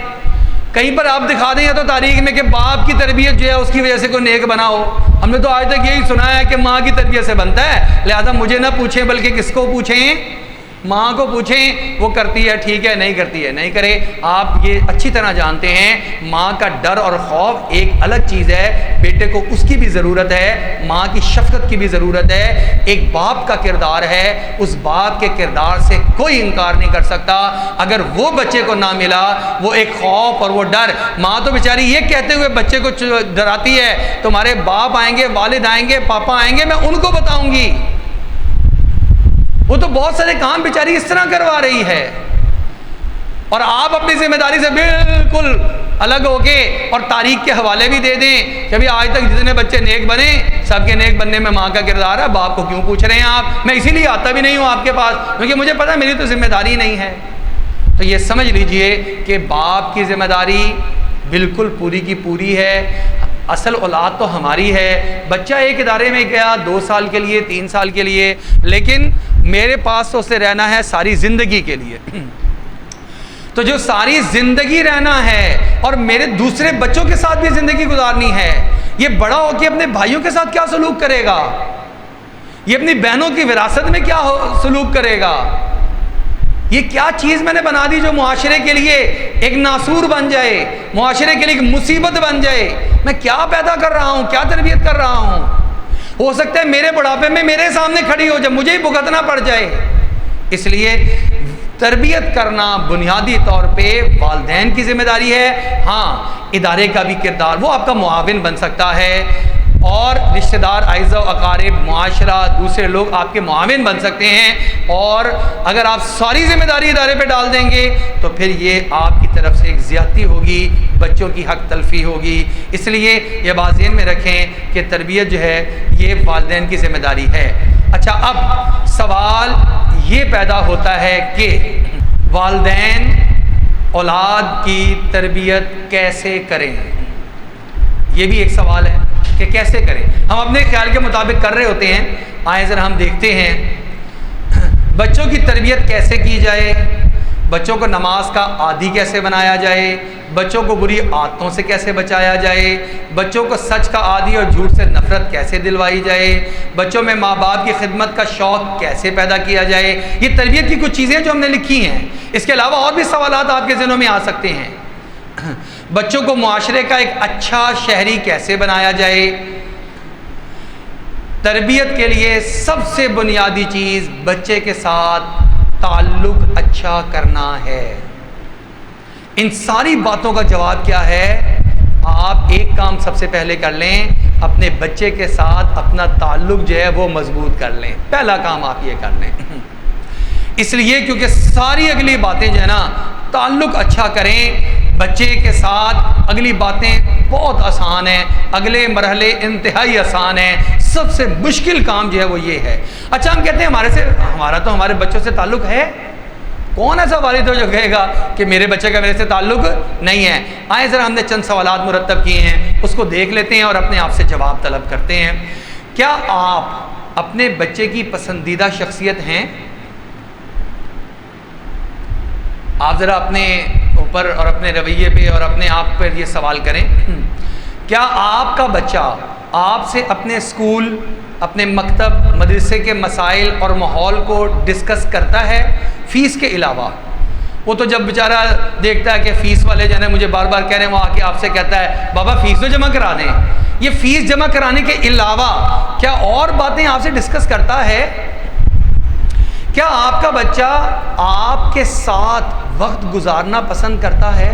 کہیں پر آپ دکھا دیں یا تو تاریخ میں کہ باپ کی تربیت جو ہے اس کی وجہ سے کوئی نیک بنا ہو۔ ہم نے تو آج تک یہی سنا ہے کہ ماں کی تربیت سے بنتا ہے، لہذا مجھے نہ پوچھیں بلکہ کس کو پوچھیں؟ ماں کو پوچھیں، وہ کرتی ہے ٹھیک ہے، نہیں کرتی ہے نہیں کرے۔ آپ یہ اچھی طرح جانتے ہیں ماں کا ڈر اور خوف ایک الگ چیز ہے، بیٹے کو اس کی بھی ضرورت ہے، ماں کی شفقت کی بھی ضرورت ہے، ایک باپ کا کردار ہے، اس باپ کے کردار سے کوئی انکار نہیں کر سکتا۔ اگر وہ بچے کو نہ ملا وہ ایک خوف اور وہ ڈر، ماں تو بیچاری یہ کہتے ہوئے بچے کو ڈراتی ہے تمہارے باپ آئیں گے، والد آئیں گے، پاپا آئیں گے، میں ان کو بتاؤں گی۔ وہ تو بہت سارے کام بیچاری اس طرح کروا رہی ہے، اور آپ اپنی ذمہ داری سے بالکل الگ ہو کے اور تاریخ کے حوالے بھی دے دیں کہ ابھی آج تک جتنے بچے نیک بنے سب کے نیک بننے میں ماں کا کردار ہے، باپ کو کیوں پوچھ رہے ہیں آپ؟ میں اسی لیے آتا بھی نہیں ہوں آپ کے پاس کیونکہ مجھے پتا میری تو ذمہ داری نہیں ہے۔ تو یہ سمجھ لیجئے کہ باپ کی ذمہ داری، بالکل پوری کی پوری ہے، اصل اولاد تو ہماری ہے۔ بچہ ایک ادارے میں گیا 2 سال کے لیے 3 سال کے لیے، لیکن میرے پاس تو اسے رہنا ہے ساری زندگی کے لیے۔ تو جو ساری زندگی رہنا ہے اور میرے دوسرے بچوں کے ساتھ بھی زندگی گزارنی ہے، یہ بڑا ہو کے اپنے بھائیوں کے ساتھ کیا سلوک کرے گا، یہ اپنی بہنوں کی وراثت میں کیا سلوک کرے گا، یہ کیا چیز میں نے بنا دی جو معاشرے کے لیے ایک ناسور بن جائے، معاشرے کے لیے ایک مصیبت بن جائے۔ میں کیا پیدا کر رہا ہوں، کیا تربیت کر رہا ہوں؟ ہو سکتا ہے میرے بڑھاپے میں میرے سامنے کھڑی ہو جب مجھے ہی بھگتنا پڑ جائے۔ اس لیے تربیت کرنا بنیادی طور پہ والدین کی ذمہ داری ہے۔ ہاں، ادارے کا بھی کردار، وہ آپ کا معاون بن سکتا ہے، اور رشتہ دار، اعزا و اقارب، معاشرہ، دوسرے لوگ آپ کے معاون بن سکتے ہیں۔ اور اگر آپ ساری ذمہ داری ادارے پہ ڈال دیں گے تو پھر یہ آپ کی طرف سے ایک زیادتی ہوگی، بچوں کی حق تلفی ہوگی۔ اس لیے یہ بات ذہن میں رکھیں کہ تربیت جو ہے یہ والدین کی ذمہ داری ہے۔ اچھا، اب سوال یہ پیدا ہوتا ہے کہ والدین اولاد کی تربیت کیسے کریں؟ یہ بھی ایک سوال ہے کہ کیسے کریں۔ ہم اپنے خیال کے مطابق کر رہے ہوتے ہیں، آئیں ذرا ہم دیکھتے ہیں بچوں کی تربیت کیسے کی جائے، بچوں کو نماز کا عادی کیسے بنایا جائے، بچوں کو بری عادتوں سے کیسے بچایا جائے، بچوں کو سچ کا عادی اور جھوٹ سے نفرت کیسے دلوائی جائے، بچوں میں ماں باپ کی خدمت کا شوق کیسے پیدا کیا جائے۔ یہ تربیت کی کچھ چیزیں جو ہم نے لکھی ہیں۔ اس کے علاوہ اور بھی سوالات آپ کے ذہنوں میں آ سکتے ہیں۔ بچوں کو معاشرے کا ایک اچھا شہری کیسے بنایا جائے۔ تربیت کے لیے سب سے بنیادی چیز بچے کے ساتھ تعلق اچھا کرنا ہے۔ ان ساری باتوں کا جواب کیا ہے؟ آپ ایک کام سب سے پہلے کر لیں، اپنے بچے کے ساتھ اپنا تعلق جو ہے وہ مضبوط کر لیں۔ پہلا کام آپ یہ کر لیں، اس لیے کیونکہ ساری اگلی باتیں جو ہے نا، تعلق اچھا کریں بچے کے ساتھ، اگلی باتیں بہت آسان ہیں، اگلے مرحلے انتہائی آسان ہیں۔ سب سے مشکل کام جو ہے وہ یہ ہے۔ اچھا، ہم کہتے ہیں ہمارا تو ہمارے بچوں سے تعلق ہے۔ کون ایسا والد ہو جو کہے گا کہ میرے بچے کا میرے سے تعلق نہیں ہے؟ آئیں ذرا ہم نے چند سوالات مرتب کیے ہیں، اس کو دیکھ لیتے ہیں اور اپنے آپ سے جواب طلب کرتے ہیں۔ کیا آپ اپنے بچے کی پسندیدہ شخصیت ہیں؟ آپ ذرا اپنے اوپر اور اپنے رویے پہ اور اپنے آپ پر یہ سوال کریں، کیا آپ کا بچہ آپ سے اپنے اسکول، اپنے مکتب، مدرسے کے مسائل اور ماحول کو ڈسکس کرتا ہے فیس کے علاوہ؟ وہ تو جب بیچارہ دیکھتا ہے کہ فیس والے جو ہے مجھے بار بار کہہ رہے ہیں، وہ آ کے آپ سے کہتا ہے بابا فیس تو جمع کرا دیں۔ یہ فیس جمع کرانے کے علاوہ کیا اور باتیں آپ سے ڈسکس کرتا ہے؟ کیا آپ کا بچہ آپ کے ساتھ وقت گزارنا پسند کرتا ہے؟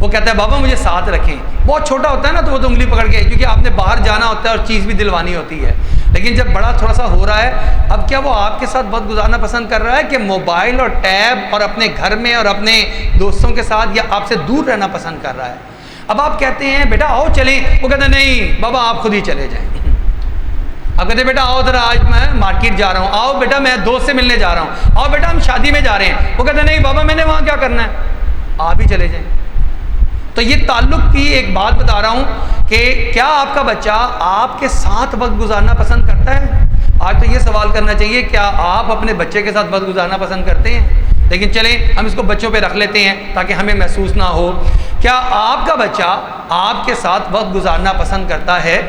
وہ کہتا ہے بابا مجھے ساتھ رکھیں۔ بہت چھوٹا ہوتا ہے نا تو وہ تو انگلی پکڑ کے، کیونکہ آپ نے باہر جانا ہوتا ہے اور چیز بھی دلوانی ہوتی ہے۔ لیکن جب بڑا تھوڑا سا ہو رہا ہے، اب کیا وہ آپ کے ساتھ وقت گزارنا پسند کر رہا ہے کہ موبائل اور ٹیب اور اپنے گھر میں اور اپنے دوستوں کے ساتھ، یا آپ سے دور رہنا پسند کر رہا ہے؟ اب آپ کہتے ہیں بیٹا آؤ چلیں، وہ کہتا ہے نہیں بابا آپ خود ہی چلے جائیں۔ اب کہتے ہیں بیٹا آؤ ذرا آج میں مارکیٹ جا رہا ہوں، آؤ بیٹا میں دوست سے ملنے جا رہا ہوں، آؤ بیٹا ہم شادی میں جا رہے ہیں۔ وہ کہتے ہیں نہیں بابا میں نے وہاں کیا کرنا ہے، آپ ہی چلے جائیں۔ تو یہ تعلق کی ایک بات بتا رہا ہوں کہ کیا آپ کا بچہ آپ کے ساتھ وقت گزارنا پسند کرتا ہے؟ آج تو یہ سوال کرنا چاہیے، کیا آپ اپنے بچے کے ساتھ وقت گزارنا پسند کرتے ہیں؟ لیکن چلیں ہم اس کو بچوں پہ رکھ لیتے ہیں تاکہ ہمیں محسوس نہ ہو۔ کیا آپ کا بچہ آپ کے ساتھ وقت گزارنا پسند کرتا ہے؟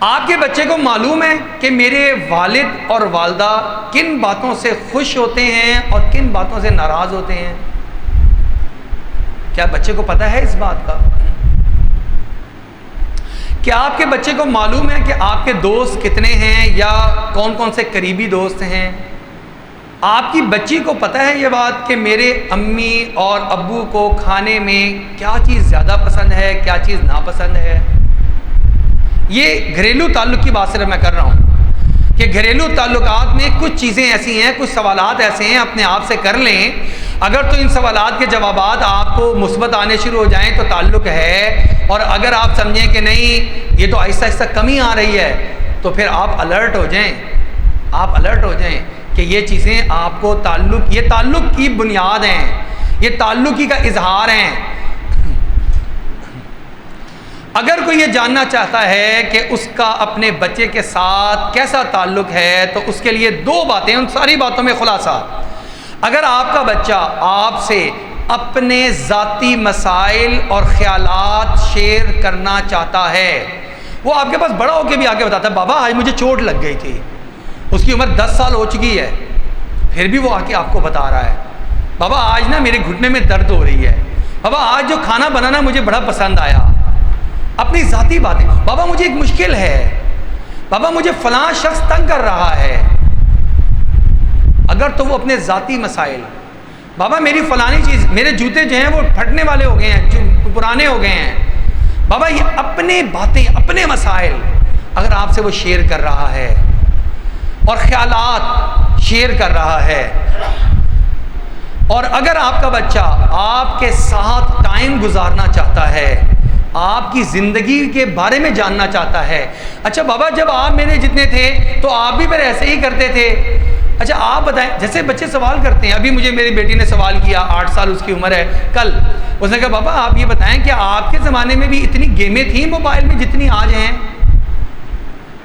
آپ کے بچے کو معلوم ہے کہ میرے والد اور والدہ کن باتوں سے خوش ہوتے ہیں اور کن باتوں سے ناراض ہوتے ہیں؟ کیا بچے کو پتہ ہے اس بات کا؟ کیا آپ کے بچے کو معلوم ہے کہ آپ کے دوست کتنے ہیں یا کون کون سے قریبی دوست ہیں؟ آپ کی بچی کو پتہ ہے یہ بات کہ میرے امی اور ابو کو کھانے میں کیا چیز زیادہ پسند ہے، کیا چیز ناپسند ہے؟ یہ گھریلو تعلق کی بات صرف میں کر رہا ہوں کہ گھریلو تعلقات میں کچھ چیزیں ایسی ہیں، کچھ سوالات ایسے ہیں، اپنے آپ سے کر لیں۔ اگر تو ان سوالات کے جوابات آپ کو مثبت آنے شروع ہو جائیں تو تعلق ہے، اور اگر آپ سمجھیں کہ نہیں یہ تو آہستہ آہستہ کمی آ رہی ہے تو پھر آپ الرٹ ہو جائیں، آپ الرٹ ہو جائیں کہ یہ چیزیں آپ کو یہ تعلق کی بنیاد ہیں۔ یہ تعلقی کا اظہار ہیں۔ اگر کوئی یہ جاننا چاہتا ہے کہ اس کا اپنے بچے کے ساتھ کیسا تعلق ہے تو اس کے لیے دو باتیں، ان ساری باتوں میں خلاصہ، اگر آپ کا بچہ آپ سے اپنے ذاتی مسائل اور خیالات شیئر کرنا چاہتا ہے، وہ آپ کے پاس بڑا ہو کے بھی آگے بتاتا ہے بابا آج مجھے چوٹ لگ گئی تھی، اس کی عمر 10 سال ہو چکی ہے، پھر بھی وہ آ کے آپ کو بتا رہا ہے بابا آج نا میرے گھٹنے میں درد ہو رہی ہے، بابا آج جو کھانا بنانا مجھے بڑا پسند آیا، اپنی ذاتی باتیں، بابا مجھے ایک مشکل ہے، بابا مجھے فلاں شخص تنگ کر رہا ہے۔ اگر تو وہ اپنے ذاتی مسائل، بابا میری فلانی چیز، میرے جوتے جو ہیں وہ پھٹنے والے ہو گئے ہیں، جو پرانے ہو گئے ہیں، بابا یہ اپنے باتیں، اپنے مسائل اگر آپ سے وہ شیئر کر رہا ہے اور خیالات شیئر کر رہا ہے، اور اگر آپ کا بچہ آپ کے ساتھ ٹائم گزارنا چاہتا ہے، آپ کی زندگی کے بارے میں جاننا چاہتا ہے، اچھا بابا جب آپ میرے جتنے تھے تو آپ بھی پھر ایسے ہی کرتے تھے، اچھا آپ بتائیں، جیسے بچے سوال کرتے ہیں، ابھی مجھے میری بیٹی نے سوال کیا، 8 سال اس کی عمر ہے، کل اس نے کہا بابا آپ یہ بتائیں کہ آپ کے زمانے میں بھی اتنی گیمیں تھیں موبائل میں جتنی آج ہیں؟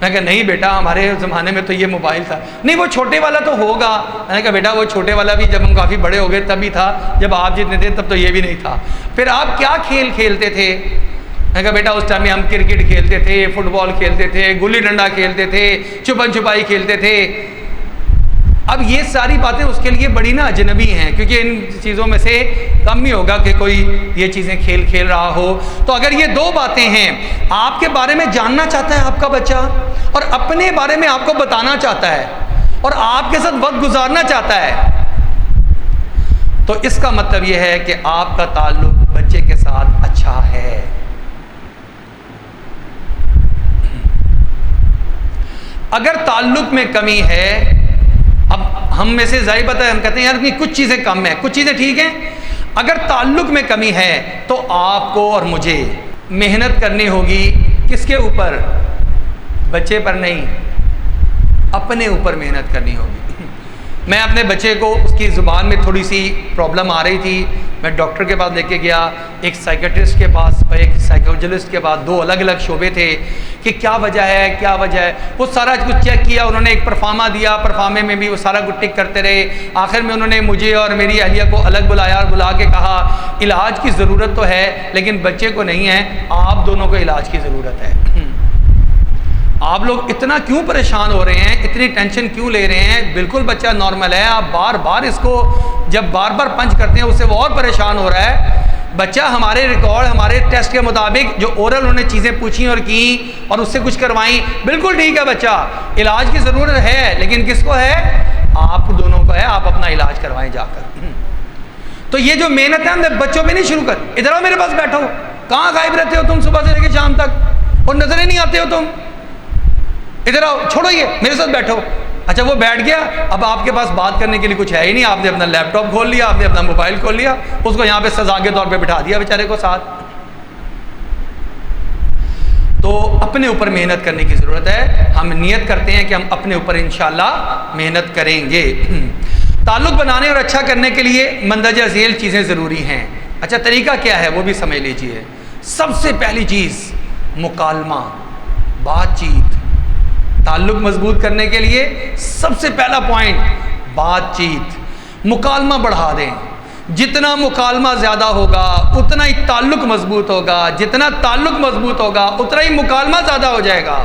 میں کہا نہیں بیٹا ہمارے زمانے میں تو یہ موبائل تھا، نہیں وہ چھوٹے والا تو ہوگا، میں نے کہا بیٹا وہ چھوٹے والا بھی جب ہم کافی بڑے ہو گئے تب ہی تھا، جب آپ جتنے تھے تب تو یہ بھی نہیں تھا، پھر آپ کیا کھیل کھیلتے تھے؟ میں کہا بیٹا اس ٹائم میں ہم کرکٹ کھیلتے تھے، فٹ بال کھیلتے تھے، گلی ڈنڈا کھیلتے تھے، چھپن چھپائی کھیلتے تھے۔ اب یہ ساری باتیں اس کے لیے بڑی نا اجنبی ہیں، کیونکہ ان چیزوں میں سے کم ہی ہوگا کہ کوئی یہ چیزیں کھیل رہا ہو۔ تو اگر یہ دو باتیں ہیں، آپ کے بارے میں جاننا چاہتا ہے آپ کا بچہ اور اپنے بارے میں آپ کو بتانا چاہتا ہے اور آپ کے ساتھ وقت گزارنا چاہتا ہے، تو اس کا مطلب یہ ہے کہ آپ کا تعلق بچے کے ساتھ اچھا ہے۔ اگر تعلق میں کمی ہے، اب ہم میں سے ظاہر بات ہے ہم کہتے ہیں یار کچھ چیزیں کم ہیں، کچھ چیزیں ٹھیک ہیں، اگر تعلق میں کمی ہے تو آپ کو اور مجھے محنت کرنی ہوگی، کس کے اوپر؟ بچے پر نہیں، اپنے اوپر محنت کرنی ہوگی۔ میں اپنے بچے کو اس کی زبان میں تھوڑی سی پرابلم آ رہی تھی، میں ڈاکٹر کے پاس لے کے گیا، ایک سائیکٹرسٹ کے پاس اور ایک سائیکولوجسٹ کے پاس، دو الگ الگ شعبے تھے کہ کیا وجہ ہے کیا وجہ ہے، وہ سارا کچھ چیک کیا، انہوں نے ایک پرفارما دیا، پرفارمے میں بھی وہ سارا کچھ ٹک کرتے رہے، آخر میں انہوں نے مجھے اور میری اہلیہ کو الگ بلایا اور بلا کے کہا علاج کی ضرورت تو ہے لیکن بچے کو نہیں ہے، آپ دونوں کو علاج کی ضرورت ہے۔ آپ لوگ اتنا کیوں پریشان ہو رہے ہیں، اتنی ٹینشن کیوں لے رہے ہیں؟ بالکل بچہ نارمل ہے، آپ بار بار اس کو جب بار بار پنچ کرتے ہیں اس سے وہ اور پریشان ہو رہا ہے۔ بچہ ہمارے ریکارڈ، ہمارے ٹیسٹ کے مطابق جو اورل انہوں نے چیزیں پوچھیں اور کی اور اس سے کچھ کروائیں، بالکل ٹھیک ہے، بچہ علاج کی ضرورت ہے، لیکن کس کو ہے؟ آپ دونوں کو ہے، آپ اپنا علاج کروائیں جا کر۔ تو یہ جو محنت ہے ہم بچوں پہ نہیں شروع کر، ادھر آؤ میرے پاس بیٹھو، کہاں غائب رہتے ہو تم صبح سے لے کے شام تک اور نظر ہی نہیں آتے ہو تم، ادھر آؤ، چھوڑو یہ میرے ساتھ بیٹھو۔ اچھا وہ بیٹھ گیا، اب آپ کے پاس بات کرنے کے لیے کچھ ہے ہی نہیں، آپ نے اپنا لیپ ٹاپ کھول لیا، آپ نے اپنا موبائل کھول لیا، اس کو یہاں پہ سزا کے طور پہ بٹھا دیا بیچارے کو ساتھ۔ تو اپنے اوپر محنت کرنے کی ضرورت ہے، ہم نیت کرتے ہیں کہ ہم اپنے اوپر انشاءاللہ محنت کریں گے۔ تعلق بنانے اور اچھا کرنے کے لیے مندرجہ ذیل چیزیں ضروری ہیں۔ اچھا طریقہ کیا ہے وہ بھی سمجھ لیجئے۔ سب سے پہلی چیز مکالمہ، بات چیت۔ تعلق مضبوط کرنے کے لیے سب سے پہلا پوائنٹ بات چیت، مکالمہ بڑھا دیں، جتنا مکالمہ زیادہ ہوگا اتنا ہی تعلق مضبوط ہوگا، جتنا تعلق مضبوط ہوگا اتنا ہی مکالمہ زیادہ ہو جائے گا۔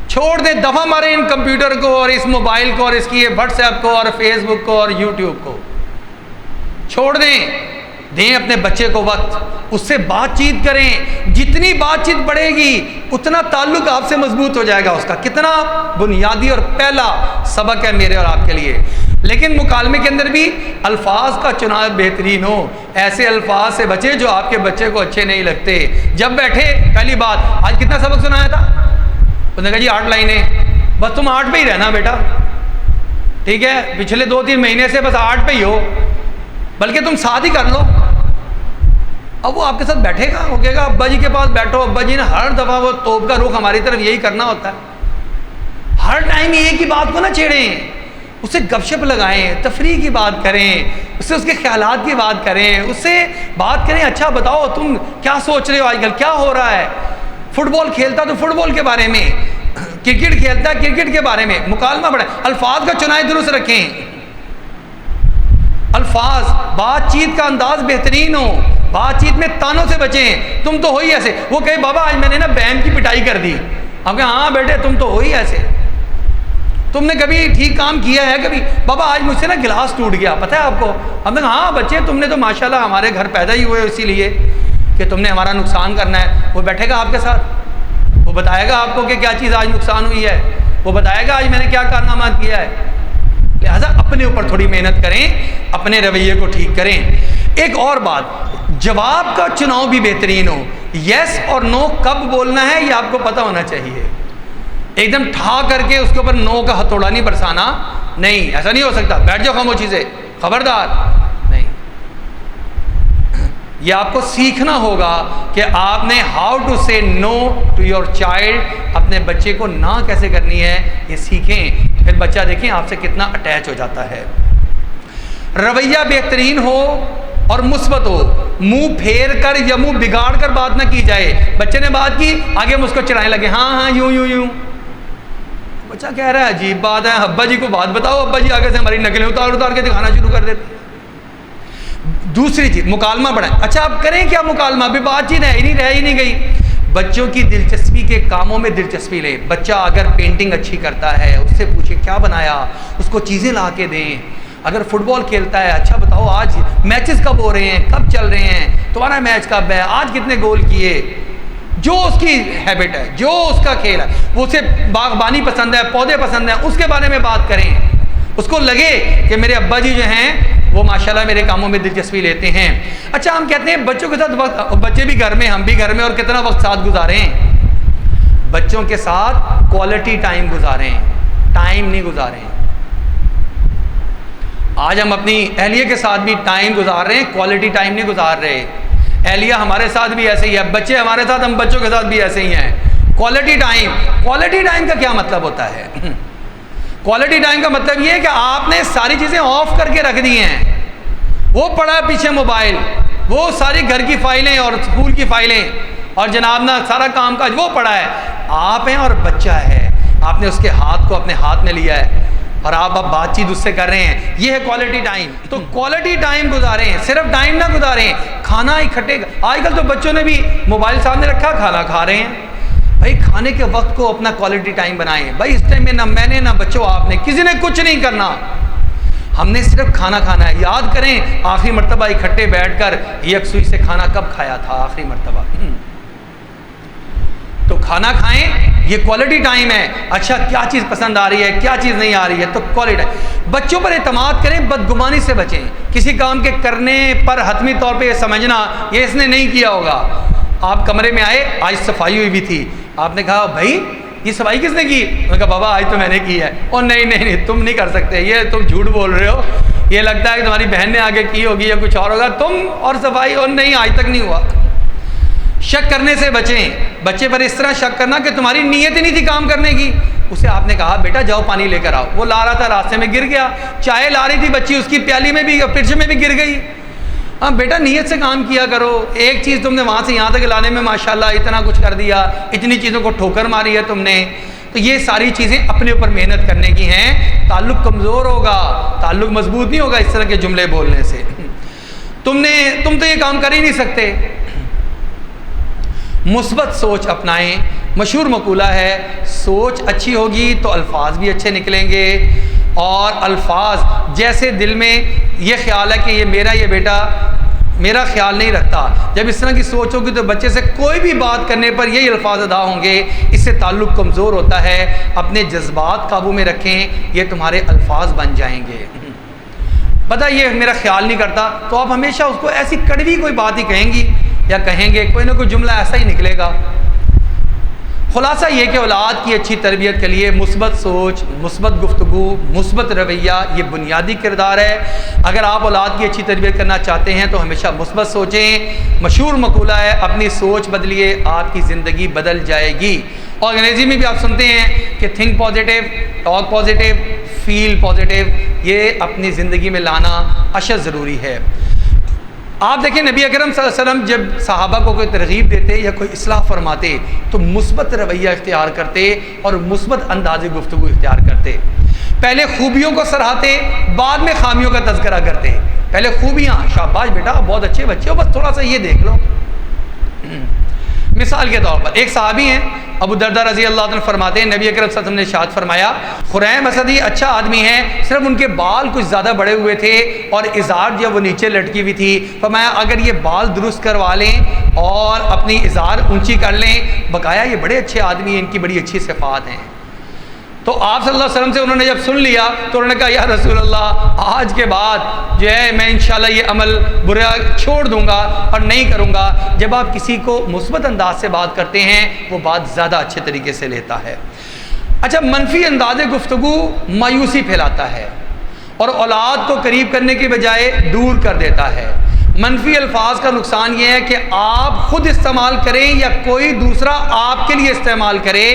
چھوڑ دیں، دفعہ ماریں ان کمپیوٹر کو اور اس موبائل کو اور اس کی واٹس ایپ کو اور فیس بک کو اور یوٹیوب کو، چھوڑ دیں اپنے بچے کو وقت، اس سے بات چیت کریں، جتنی بات چیت بڑھے گی اتنا تعلق آپ سے مضبوط ہو جائے گا۔ اس کا کتنا بنیادی اور پہلا سبق ہے میرے اور آپ کے لیے۔ لیکن مکالمے کے اندر بھی الفاظ کا چناؤ بہترین ہو، ایسے الفاظ سے بچے جو آپ کے بچے کو اچھے نہیں لگتے۔ جب بیٹھے پہلی بات، آج کتنا سبق سنایا تھا؟ اس نے کہا جی 8 لائنیں، بس تم 8 پہ ہی رہنا بیٹا، ٹھیک ہے، پچھلے 2-3 مہینے سے بس 8 پہ ہی ہو، بلکہ تم 7 ہی کر لو۔ اب وہ آپ کے ساتھ بیٹھے گا، وہ کہے گا ابا جی کے پاس بیٹھو، ابا جی نے ہر دفعہ وہ توپ کا رخ ہماری طرف یہی کرنا ہوتا ہے، ہر ٹائم ایک ہی بات کو نہ چھیڑیں، اسے گپ شپ لگائیں، تفریح کی بات کریں، اس کے خیالات کی بات کریں، اس سے بات کریں اچھا بتاؤ تم کیا سوچ رہے ہو آج کل، کیا ہو رہا ہے، فٹ بال کھیلتا تو فٹ بال کے بارے میں، کرکٹ کھیلتا ہے کرکٹ کے بارے میں مکالمہ بڑھائیں، الفاظ کا چنائے درست رکھیں، الفاظ بات چیت کا انداز بہترین ہو، بات چیت میں تانوں سے بچیں، تم تو ہو ہی ایسے، وہ کہے بابا آج میں نے نا بہن کی پٹائی کر دی، ہم کہیں ہاں بیٹے تم تو ہو ہی ایسے، تم نے کبھی ٹھیک کام کیا ہے، کبھی بابا آج مجھ سے نا گلاس ٹوٹ گیا، پتہ ہے آپ کو، ہم کہیں ہاں بچے تم نے تو ماشاءاللہ ہمارے گھر پیدا ہی ہوئے اسی لیے کہ تم نے ہمارا نقصان کرنا ہے، وہ بیٹھے گا آپ کے ساتھ، وہ بتائے گا آپ کو کہ کیا چیز آج نقصان ہوئی ہے، وہ بتائے گا آج میں نے کیا کارنامہ کیا ہے، لہذا اپنے اوپر تھوڑی محنت کریں، اپنے رویے کو ٹھیک کریں۔ ایک اور بات، جواب کا چناؤ بھی بہترین ہو، یس اور نو کب بولنا ہے یہ آپ کو پتہ ہونا چاہیے، ایک دم ٹھا کر کے اس کے اوپر نو کا ہتھوڑا نہیں برسانا، نہیں ایسا نہیں ہو سکتا، بیٹھ جاؤ خاموشی سے، خبردار نہیں، یہ آپ کو سیکھنا ہوگا کہ آپ نے ہاؤ ٹو سے نو ٹو یور چائلڈ، اپنے بچے کو نہ کیسے کرنی ہے یہ سیکھیں، پھر بچہ دیکھیں آپ سے کتنا اٹیچ ہو جاتا ہے۔ رویہ بہترین ہو اور مثبت ہو، منہ پھیر کر یا منہ بگاڑ کر بات نہ کی جائے، بچے نے بات کی آگے ہم اس کو چڑھانے لگے، ہاں ہاں یوں یوں یوں، بچہ کہہ رہا ہے عجیب بات ہے، ابا جی کو بات بتاؤ، ابا جی آگے سے ہماری نقلیں اتار کے دکھانا شروع کر دیتے۔ دوسری چیز مکالمہ بڑھائیں، اچھا آپ کریں کیا مکالمہ، ابھی بات چیت رہ ہی نہیں گئی، بچوں کی دلچسپی کے کاموں میں دلچسپی لیں، بچہ اگر پینٹنگ اچھی کرتا ہے اس سے پوچھیں کیا بنایا، اس کو چیزیں لا کے دیں، اگر فٹ بال کھیلتا ہے اچھا بتاؤ آج میچز کب ہو رہے ہیں، کب چل رہے ہیں، تمہارا میچ کب ہے، آج کتنے گول کیے، جو اس کی ہیبٹ ہے، جو اس کا کھیل ہے، وہ اسے باغبانی پسند ہے، پودے پسند ہیں، اس کے بارے میں بات کریں، اس کو لگے کہ میرے ابا جی جو ہیں وہ ماشاءاللہ میرے کاموں میں دلچسپی لیتے ہیں۔ اچھا ہم کہتے ہیں بچوں کے ساتھ وقت، بچے بھی گھر میں ہم بھی گھر میں، اور کتنا وقت ساتھ گزاریں، بچوں کے ساتھ کوالٹی ٹائم گزاریں، ٹائم نہیں گزاریں۔ آج ہم اپنی اہلیہ کے ساتھ بھی ٹائم گزار رہے ہیں، کوالٹی ٹائم نہیں گزار رہے، اہلیہ ہمارے ساتھ بھی ایسے ہی ہے، بچے ہمارے ساتھ، ہم بچوں کے ساتھ بھی ایسے ہی ہیں۔ کوالٹی ٹائم کا کیا مطلب ہوتا ہے؟ کوالٹی ٹائم کا مطلب یہ ہے کہ آپ نے ساری چیزیں آف کر کے رکھ دی ہیں، وہ پڑا ہے پیچھے موبائل، وہ ساری گھر کی فائلیں اور اسکول کی فائلیں اور جناب نا سارا کام کاج وہ پڑا ہے، آپ ہیں اور بچہ ہے، آپ نے اس کے ہاتھ کو اپنے ہاتھ میں لیا ہے اور آپ اب بات چیت اس سے کر رہے ہیں، یہ ہے کوالٹی ٹائم۔ تو کوالٹی ٹائم گزاریں، صرف ٹائم نہ گزاریں، کھانا اکٹھے، آج کل تو بچوں نے بھی موبائل سامنے رکھا کھانا کھا رہے ہیں، بھائی کھانے کے وقت کو اپنا کوالٹی ٹائم بنائیں، بھائی اس ٹائم میں نہ میں نے نہ بچوں آپ نے کسی نے کچھ نہیں کرنا، ہم نے صرف کھانا کھانا ہے، یاد کریں آخری مرتبہ اکٹھے بیٹھ کر یکسوئی سے کھانا کب کھایا تھا آخری مرتبہ، تو کھانا کھائیں، یہ کوالٹی ٹائم ہے، اچھا کیا چیز پسند آ رہی ہے کیا چیز نہیں آ رہی ہے، تو کوالٹی ٹائم۔ بچوں پر اعتماد کریں، بدگمانی سے بچیں، کسی کام کے کرنے پر حتمی طور پہ یہ سمجھنا یہ اس نے نہیں کیا ہوگا، آپ کمرے میں آئے آج صفائی ہوئی بھی تھی، آپ نے کہا بھائی یہ صفائی کس نے کی، میں نے کہا بابا آج تو میں نے کی ہے، اور نہیں تم نہیں کر سکتے، یہ تم جھوٹ بول رہے ہو، یہ لگتا ہے کہ تمہاری بہن نے آگے کی ہوگی یا کچھ اور ہوگا، تم اور صفائی، اور نہیں آج تک نہیں ہوا۔ شک کرنے سے بچیں، بچے پر اس طرح شک کرنا کہ تمہاری نیت ہی نہیں تھی کام کرنے کی، اسے آپ نے کہا بیٹا جاؤ پانی لے کر آؤ، وہ لا رہا تھا راستے میں گر گیا، چائے لا رہی تھی بچی اس کی پیالی میں بھی فرج میں بھی گر گئی، ہاں بیٹا نیت سے کام کیا کرو، ایک چیز تم نے وہاں سے یہاں تک لانے میں ماشاءاللہ اتنا کچھ کر دیا، اتنی چیزوں کو ٹھوکر ماری ہے تم نے، تو یہ ساری چیزیں اپنے اوپر محنت کرنے کی ہیں، تعلق کمزور ہوگا، تعلق مضبوط نہیں ہوگا اس طرح کے جملے بولنے سے، تم تو یہ کام کر ہی نہیں سکتے۔ مثبت سوچ اپنائیں، مشہور مقولہ ہے سوچ اچھی ہوگی تو الفاظ بھی اچھے نکلیں گے، اور الفاظ جیسے دل میں یہ خیال ہے کہ یہ بیٹا میرا خیال نہیں رکھتا، جب اس طرح کی سوچ ہوگی تو بچے سے کوئی بھی بات کرنے پر یہی الفاظ ادا ہوں گے، اس سے تعلق کمزور ہوتا ہے، اپنے جذبات قابو میں رکھیں، یہ تمہارے الفاظ بن جائیں گے۔ پتہ یہ میرا خیال نہیں کرتا تو آپ ہمیشہ اس کو ایسی کڑوی کوئی بات ہی کہیں گی یا کہیں گے، کوئی نہ کوئی جملہ ایسا ہی نکلے گا۔ خلاصہ یہ کہ اولاد کی اچھی تربیت کے لیے مثبت سوچ، مثبت گفتگو، مثبت رویہ یہ بنیادی کردار ہے۔ اگر آپ اولاد کی اچھی تربیت کرنا چاہتے ہیں تو ہمیشہ مثبت سوچیں۔ مشہور مقولہ ہے اپنی سوچ بدلیے آپ کی زندگی بدل جائے گی، اور انگریزی میں بھی آپ سنتے ہیں کہ تھنک پازیٹیو، ٹاک پازیٹیو، فیل پازیٹیو، یہ اپنی زندگی میں لانا اشد ضروری ہے۔ آپ دیکھیں نبی اکرم صلی اللہ علیہ وسلم جب صحابہ کو کوئی ترغیب دیتے یا کوئی اصلاح فرماتے تو مثبت رویہ اختیار کرتے اور مثبت انداز گفتگو اختیار کرتے۔ پہلے خوبیوں کو سراہتے، بعد میں خامیوں کا تذکرہ کرتے۔ پہلے خوبیاں، شاباش بیٹا بہت اچھے بچے ہو، بس تھوڑا سا یہ دیکھ لو۔ مثال کے طور پر ایک صحابی ہیں ابو درداء رضی اللہ عنہ فرماتے ہیں نبی اکرم صلی اللہ علیہ وسلم نے ارشاد فرمایا خریم اسدی اچھا آدمی ہے، صرف ان کے بال کچھ زیادہ بڑے ہوئے تھے اور ازار جو وہ نیچے لٹکی ہوئی تھی، فرمایا اگر یہ بال درست کروا لیں اور اپنی ازار اونچی کر لیں، بقایا یہ بڑے اچھے آدمی ہیں، ان کی بڑی اچھی صفات ہیں۔ تو آپ صلی اللہ علیہ وسلم سے انہوں نے جب سن لیا تو انہوں نے کہا یا رسول اللہ آج کے بعد جو ہے میں انشاءاللہ یہ عمل برا چھوڑ دوں گا اور نہیں کروں گا۔ جب آپ کسی کو مثبت انداز سے بات کرتے ہیں وہ بات زیادہ اچھے طریقے سے لیتا ہے۔ اچھا، منفی انداز گفتگو مایوسی پھیلاتا ہے اور اولاد کو قریب کرنے کے بجائے دور کر دیتا ہے۔ منفی الفاظ کا نقصان یہ ہے کہ آپ خود استعمال کریں یا کوئی دوسرا آپ کے لیے استعمال کرے،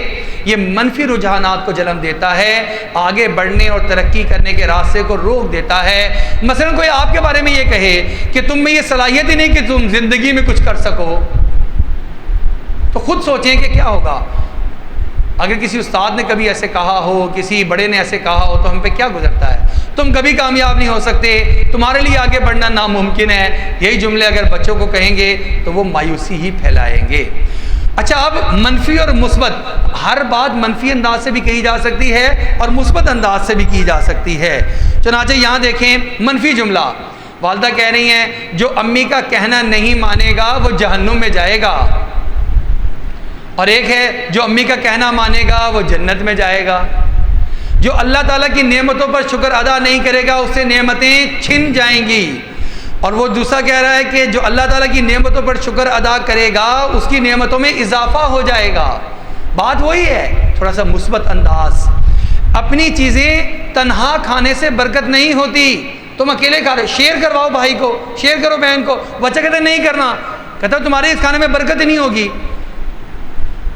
یہ منفی رجحانات کو جنم دیتا ہے، آگے بڑھنے اور ترقی کرنے کے راستے کو روک دیتا ہے۔ مثلا کوئی آپ کے بارے میں یہ کہے کہ تم میں یہ صلاحیت ہی نہیں کہ تم زندگی میں کچھ کر سکو، تو خود سوچیں کہ کیا ہوگا۔ اگر کسی استاد نے کبھی ایسے کہا ہو، کسی بڑے نے ایسے کہا ہو تو ہم پہ کیا گزرتا ہے؟ تم کبھی کامیاب نہیں ہو سکتے، تمہارے لیے آگے بڑھنا ناممکن ہے، یہی جملے اگر بچوں کو کہیں گے تو وہ مایوسی ہی پھیلائیں گے۔ اچھا، اب منفی اور مثبت، ہر بات منفی انداز سے بھی کہی جا سکتی ہے اور مثبت انداز سے بھی کی جا سکتی ہے۔ چنانچہ یہاں دیکھیں منفی جملہ، والدہ کہہ رہی ہیں جو امی کا کہنا نہیں مانے گا وہ جہنم میں جائے گا، اور ایک ہے جو امی کا کہنا مانے گا وہ جنت میں جائے گا۔ جو اللہ تعالیٰ کی نعمتوں پر شکر ادا نہیں کرے گا اس سے نعمتیں چھن جائیں گی، اور وہ دوسرا کہہ رہا ہے کہ جو اللہ تعالیٰ کی نعمتوں پر شکر ادا کرے گا اس کی نعمتوں میں اضافہ ہو جائے گا۔ بات وہی ہے، تھوڑا سا مثبت انداز۔ اپنی چیزیں تنہا کھانے سے برکت نہیں ہوتی، تم اکیلے کھا رہے، شیئر کرواؤ بھائی کو، شیئر کرو بہن کو، بچہ کہتا ہے نہیں کرنا، کہتا ہے تمہارے اس کھانے میں برکت ہی نہیں ہوگی۔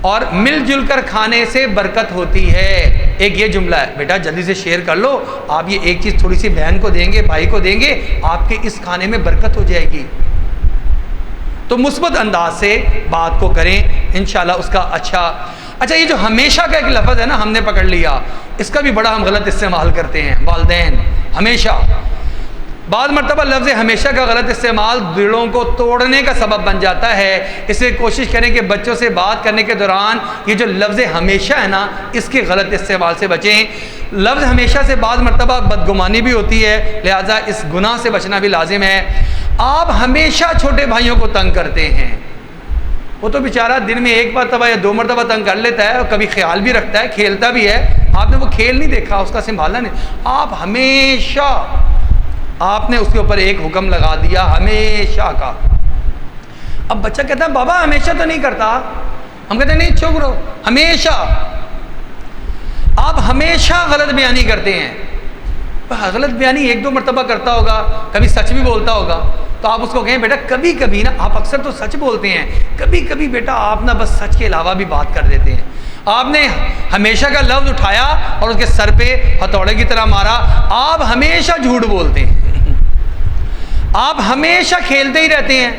اور مل جل کر کھانے سے برکت ہوتی ہے۔ ایک یہ جملہ ہے بیٹا جلدی سے شیئر کر لو، آپ یہ ایک چیز تھوڑی سی بہن کو دیں گے، بھائی کو دیں گے، آپ کے اس کھانے میں برکت ہو جائے گی۔ تو مثبت انداز سے بات کو کریں، انشاءاللہ اس کا اچھا یہ جو ہمیشہ کا ایک لفظ ہے نا ہم نے پکڑ لیا، اس کا بھی بڑا ہم غلط استعمال کرتے ہیں والدین۔ ہمیشہ، بعض مرتبہ لفظ ہمیشہ کا غلط استعمال دلوں کو توڑنے کا سبب بن جاتا ہے، اس لیے کوشش کریں کہ بچوں سے بات کرنے کے دوران یہ جو لفظ ہمیشہ ہے نا اس کے غلط استعمال سے بچیں۔ لفظ ہمیشہ سے بعض مرتبہ بدگمانی بھی ہوتی ہے، لہٰذا اس گناہ سے بچنا بھی لازم ہے۔ آپ ہمیشہ چھوٹے بھائیوں کو تنگ کرتے ہیں، وہ تو بیچارہ دن میں ایک مرتبہ یا دو مرتبہ تنگ کر لیتا ہے اور کبھی خیال بھی رکھتا ہے، کھیلتا بھی ہے، آپ نے وہ کھیل نہیں دیکھا، اس کا سنبھالنا نہیں، آپ ہمیشہ آپ نے اس کے اوپر ایک حکم لگا دیا ہمیشہ کا۔ اب بچہ کہتا ہے بابا ہمیشہ تو نہیں کرتا، ہم کہتے ہیں نہیں چپ رہو، ہمیشہ۔ آپ ہمیشہ غلط بیانی کرتے ہیں، غلط بیانی ایک دو مرتبہ کرتا ہوگا، کبھی سچ بھی بولتا ہوگا، تو آپ اس کو کہیں بیٹا کبھی کبھی نا، آپ اکثر تو سچ بولتے ہیں، کبھی کبھی بیٹا آپ نا بس سچ کے علاوہ بھی بات کر دیتے ہیں۔ آپ نے ہمیشہ کا لفظ اٹھایا اور اس کے سر پہ ہتھوڑے کی طرح مارا، آپ ہمیشہ جھوٹ بولتے ہیں، آپ ہمیشہ کھیلتے ہی رہتے ہیں۔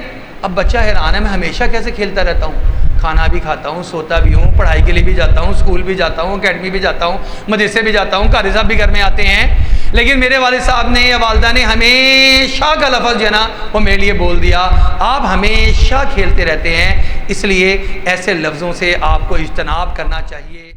اب بچہ حیران ہے میں ہمیشہ کیسے کھیلتا رہتا ہوں، کھانا بھی کھاتا ہوں، سوتا بھی ہوں، پڑھائی کے لیے بھی جاتا ہوں، اسکول بھی جاتا ہوں، اکیڈمی بھی جاتا ہوں، مدرسے بھی جاتا ہوں، قاری صاحب بھی گھر میں آتے ہیں، لیکن میرے والد صاحب نے یا والدہ نے ہمیشہ کا لفظ جو ہے نا وہ میرے لیے بول دیا۔ آپ ہمیشہ کھیلتے رہتے ہیں، اس لیے ایسے لفظوں سے آپ کو اجتناب کرنا چاہیے۔